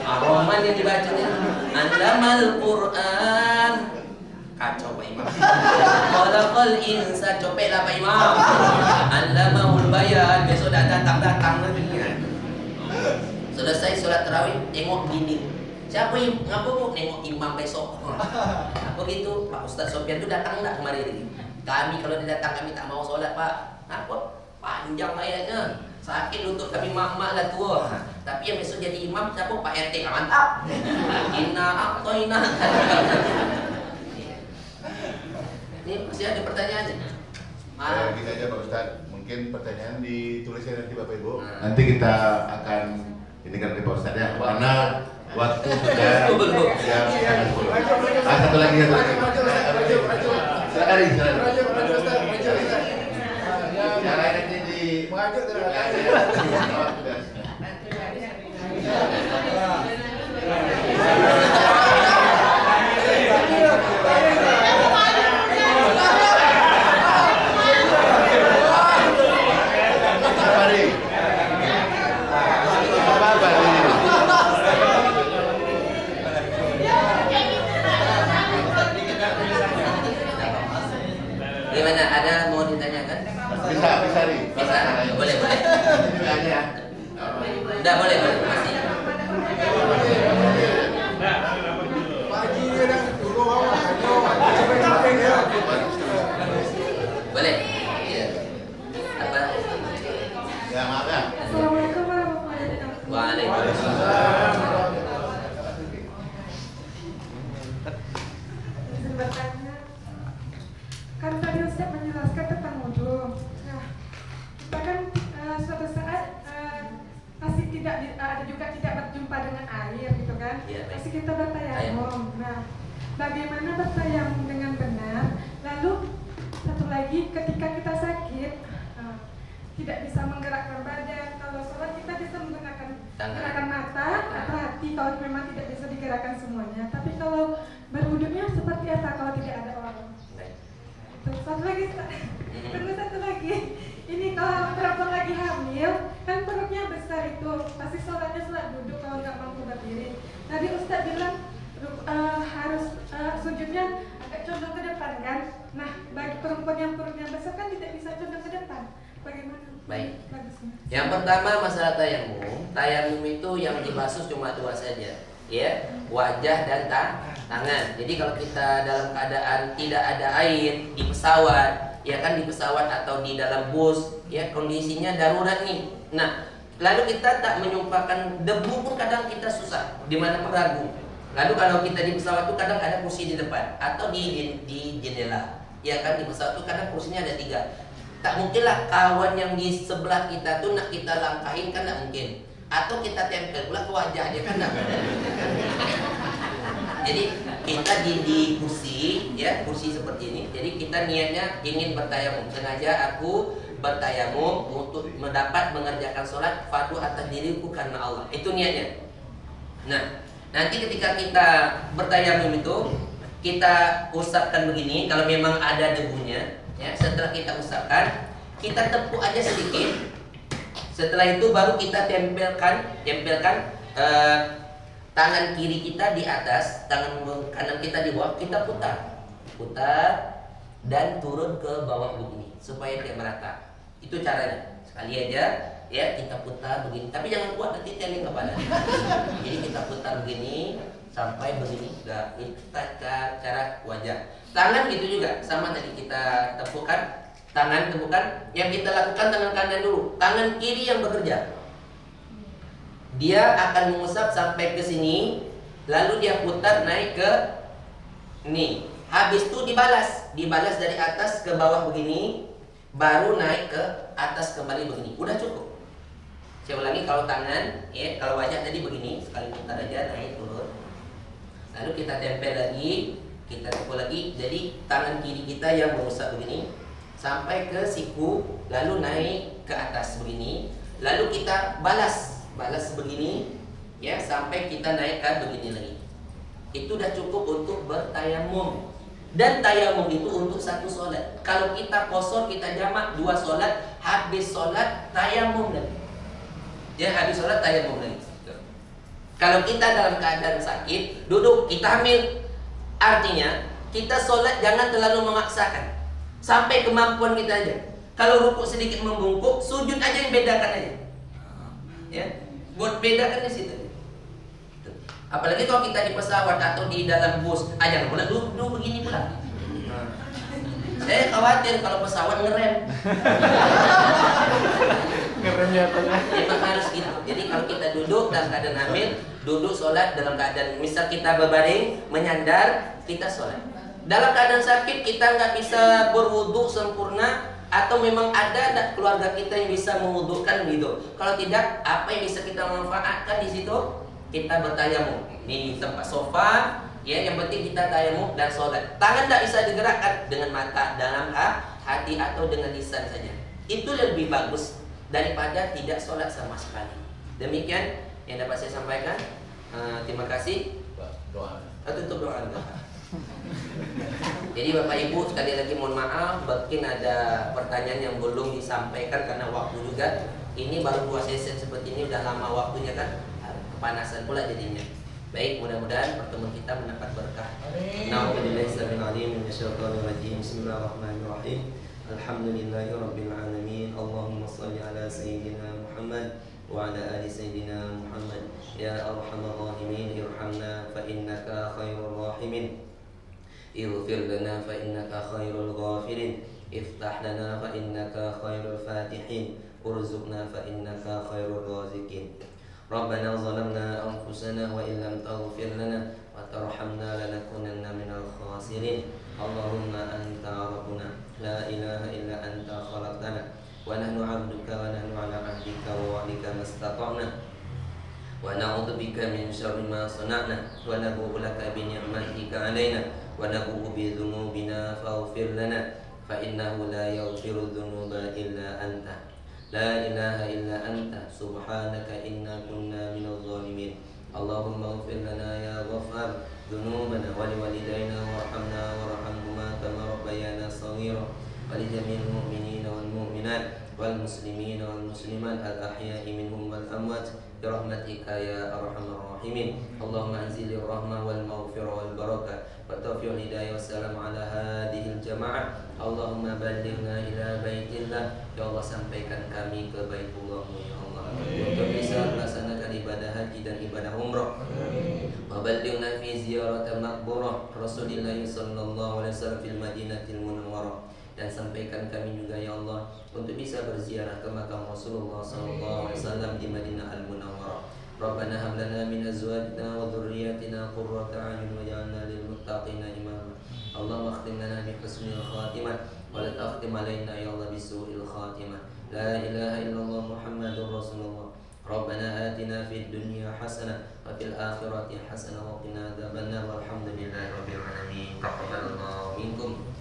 Ar-Rahman yang dibacanya Allamal Quran. Kacau Pak Imam. Khalaqal insan, copeklah Pak Imam. Allamahul bayan, besok datang lagi. Selesai sholat tarawih, tengok dinding. Siapa yang ngapa bu? Nengok imam besok. Apa gitu? Pak Ustadz Sofyan itu datang enggak kemarin ini? Kami kalau dia datang kami tak mau sholat Pak. Apa? Panjang ayatnya. Sakit lutut kami mak-mak lah tua. Tapi yang besok jadi imam siapa? Pak RT. Mantap. Inna a'toina. Ini masih ada pertanyaannya? Gini aja Pak Ustadz, mungkin pertanyaan ditulisnya nanti Bapak Ibu. Nanti kita akan ini kan Pak Ustadz ya, karena waktu sudah jam 10. Satu lagi. Silakan. Yang lain nanti di mengajuk Gimana? Ada mau ditanyakan? Bisa nih. Bisa? Boleh. Enggak boleh. Masih. Boleh. Iya. Apa? Ya maaf ya. Assalamualaikum warahmatullahi wabarakatuh. Waalaikumsalam. Izin bertanya, kan tadi Ustaz menjelaskan tentang wudhu. Nah, kita kan suatu saat masih ada juga tidak berjumpa dengan air gitu kan? Iya, baik. Masih kita bertayamum. Nah, bagaimana bertayamum dengan benar? Lalu satu lagi, ketika kita sakit tidak bisa menggerakkan badan. Kalau sholat kita bisa menggunakan gerakan mata atau hati kalau memang tidak bisa digerakkan semuanya. Tapi kalau berwudhunya seperti apa kalau tidak ada orang? Satu lagi, tunggu satu lagi. Ini kalau perempuan lagi hamil, kan perutnya besar itu, pasti sholatnya sholat duduk kalau nggak mampu berdiri. Tadi Ustadz bilang harus sujudnya agak condong ke depan kan? Nah, bagi perempuan yang perutnya besar kan tidak bisa condong ke depan. Bagaimana? Baik. Bagusnya. Yang pertama masalah tayamum. Tayamum itu yang dibasuh cuma dua saja, ya, wajah dan tangan. Jadi kalau kita dalam keadaan tidak ada air di pesawat, ya kan, di pesawat atau di dalam bus, ya kondisinya darurat nih. Nah, lalu kita tak menyumpahkan debu pun kadang kita susah, di mana meragu. Lalu kalau kita di pesawat itu kadang ada kursi di depan atau di jendela, ya kan, di pesawat itu kadang kursinya ada 3. Tak mungkinlah kawan yang di sebelah kita tuh nak kita langkahin kan, tak mungkin. Atau kita tempel pula ke wajah dia kan, tak. Jadi kita di kursi, ya kursi seperti ini. Jadi kita niatnya ingin bertayamum. Sengaja aku bertayamum untuk mengerjakan sholat fardu atas diriku karena Allah. Itu niatnya. Nah, nanti ketika kita bertayamum itu kita usapkan begini. Kalau memang ada debunya, ya setelah kita usapkan, kita tepuk aja sedikit. Setelah itu baru kita tempelkan tangan kiri kita di atas, tangan kanan kita di bawah, kita putar dan turun ke bawah begini supaya dia merata. Itu caranya. Sekali aja ya kita putar begini, tapi jangan kuat nanti teling kepala. Jadi kita putar begini sampai begini. Nah, itu cara wajah. Tangan gitu juga, sama tadi kita tepukan. Tangan tepukan, yang kita lakukan tangan kanan dulu, tangan kiri yang bekerja. Dia akan mengusap sampai ke sini, lalu dia putar naik ke ini. Habis itu dibalas dari atas ke bawah begini, baru naik ke atas kembali begini. Udah cukup. Saya ulangi, kalau tangan, ya kalau wajah tadi begini, sekali putar aja naik turun. Lalu kita tempel lagi, kita tepuk lagi. Jadi tangan kiri kita yang mengusap begini sampai ke siku, lalu naik ke atas begini, lalu kita balas begini, ya sampai kita naikkan begini lagi. Itu udah cukup untuk bertayamum. Dan tayamum itu untuk satu sholat. Kalau kita kosor, kita jamak 2 sholat, habis sholat tayamum lagi. Ya habis sholat tayamum lagi. Kalau kita dalam keadaan sakit, duduk, kita hamil, artinya kita sholat jangan terlalu memaksakan. Sampai kemampuan kita aja. Kalau rukuk sedikit membungkuk, sujud aja yang bedakan aja. Ya, buat bedakan di situ. Apalagi kalau kita di pesawat atau di dalam bus, aja boleh duduk begini pula. Saya khawatir kalau pesawat ngerem. Ngeremnya tengah. Memang harus gitu. Jadi kalau kita duduk dalam keadaan hamil, duduk sholat dalam keadaan misal kita berbaring, menyandar, kita sholat. Dalam keadaan sakit kita nggak bisa berwudu sempurna, atau memang ada keluarga kita yang bisa mewudukan gitu. Kalau tidak, apa yang bisa kita manfaatkan di situ? Kita bertayamum di tempat sofa, ya yang penting kita tayamum dan sholat. Tangan tidak bisa digerakkan dengan mata, dalam hati atau dengan lisan saja. Itu lebih bagus daripada tidak sholat sama sekali. Demikian yang dapat saya sampaikan. Terima kasih. Doa. Tutup doa. Jadi Bapak Ibu sekali lagi mohon maaf, mungkin ada pertanyaan yang belum disampaikan karena waktu juga. Ini baru 2 sesi seperti ini, udah lama waktunya kan, kepanasan pula jadinya. Baik, mudah-mudahan pertemuan kita mendapat berkah. Bismillahirrahmanirrahim. Alhamdulillahirabbil alamin. Allahumma shalli ala sayyidina Muhammad wa ala ali sayyidina Muhammad. Ya arhamar rahimin, irhamna fa innaka khairur rahimin. Ighfir lana fa innaka khairul ghafirin. Iftah lana fa innaka khairul fatihin. Urzuqna fa innaka khairul raziqin. Rabbana zalamna anfusana wa illam taghfir lana wa tarhamna lanakunanna minal khasirin. Allahumma anta rabbuna la ilaha illa anta khalaqtana wa nahnu 'abduka wa nahnu 'ala 'ahdika wa wa'dika mastata'na wa na'udzu bika min syarri ma sana'na wa nabu'u laka bi ni'matika 'alaina wa nabu'u bi dhunubina faghfir lana fa innahu la yaghfiru dhunuba illa anta la ilaha illa anta subhanaka inna kunna minadh dhalimin. Allahumma ighfir lana ya ghaffar dhunubana wa liwalidayna warhamna warhamhuma kama rabbayana shaghira wa li jami'il mu'minina wal mu'minat wal muslimina wal muslimat al ahya'i minhum wal amwat bi rahmatika ya arhamar rahimin. Allahumma anzilir rahmah wal maghfirah wal barakah wa tawfiqul hidayah wassalamu ala hadhil jamaah. Allahumma ballighna ila baitillah, ya Allah sampaikan kami ke Baitullah ya Allah, untuk bisa melaksanakan ibadah haji dan ibadah umrah. Wa ballighna fi ziyarat maqburah Rasulillah sallallahu alaihi wasallam fil Madinatil Munawwarah, dan sampaikan kami juga ya Allah untuk bisa berziarah ke makam Rasulullah sallallahu alaihi wasallam di Madinah Al-Munawwarah. Rabbana hab lana min azwajina wa dhurriyyatina qurrata a'yun waj'alna lil muttaqina imama. Allahumma akhtim lana bi husnil khatimah wa la takhtim alaina ya Allah bi su'il khatimah. La ilaha illallah Muhammadur Rasulullah Rabbana atina fid dunya hasanah wa fil akhirati hasanah wa qina adzabannar walhamdulillahi rabbil alamin. Taqabbalallahu minkum.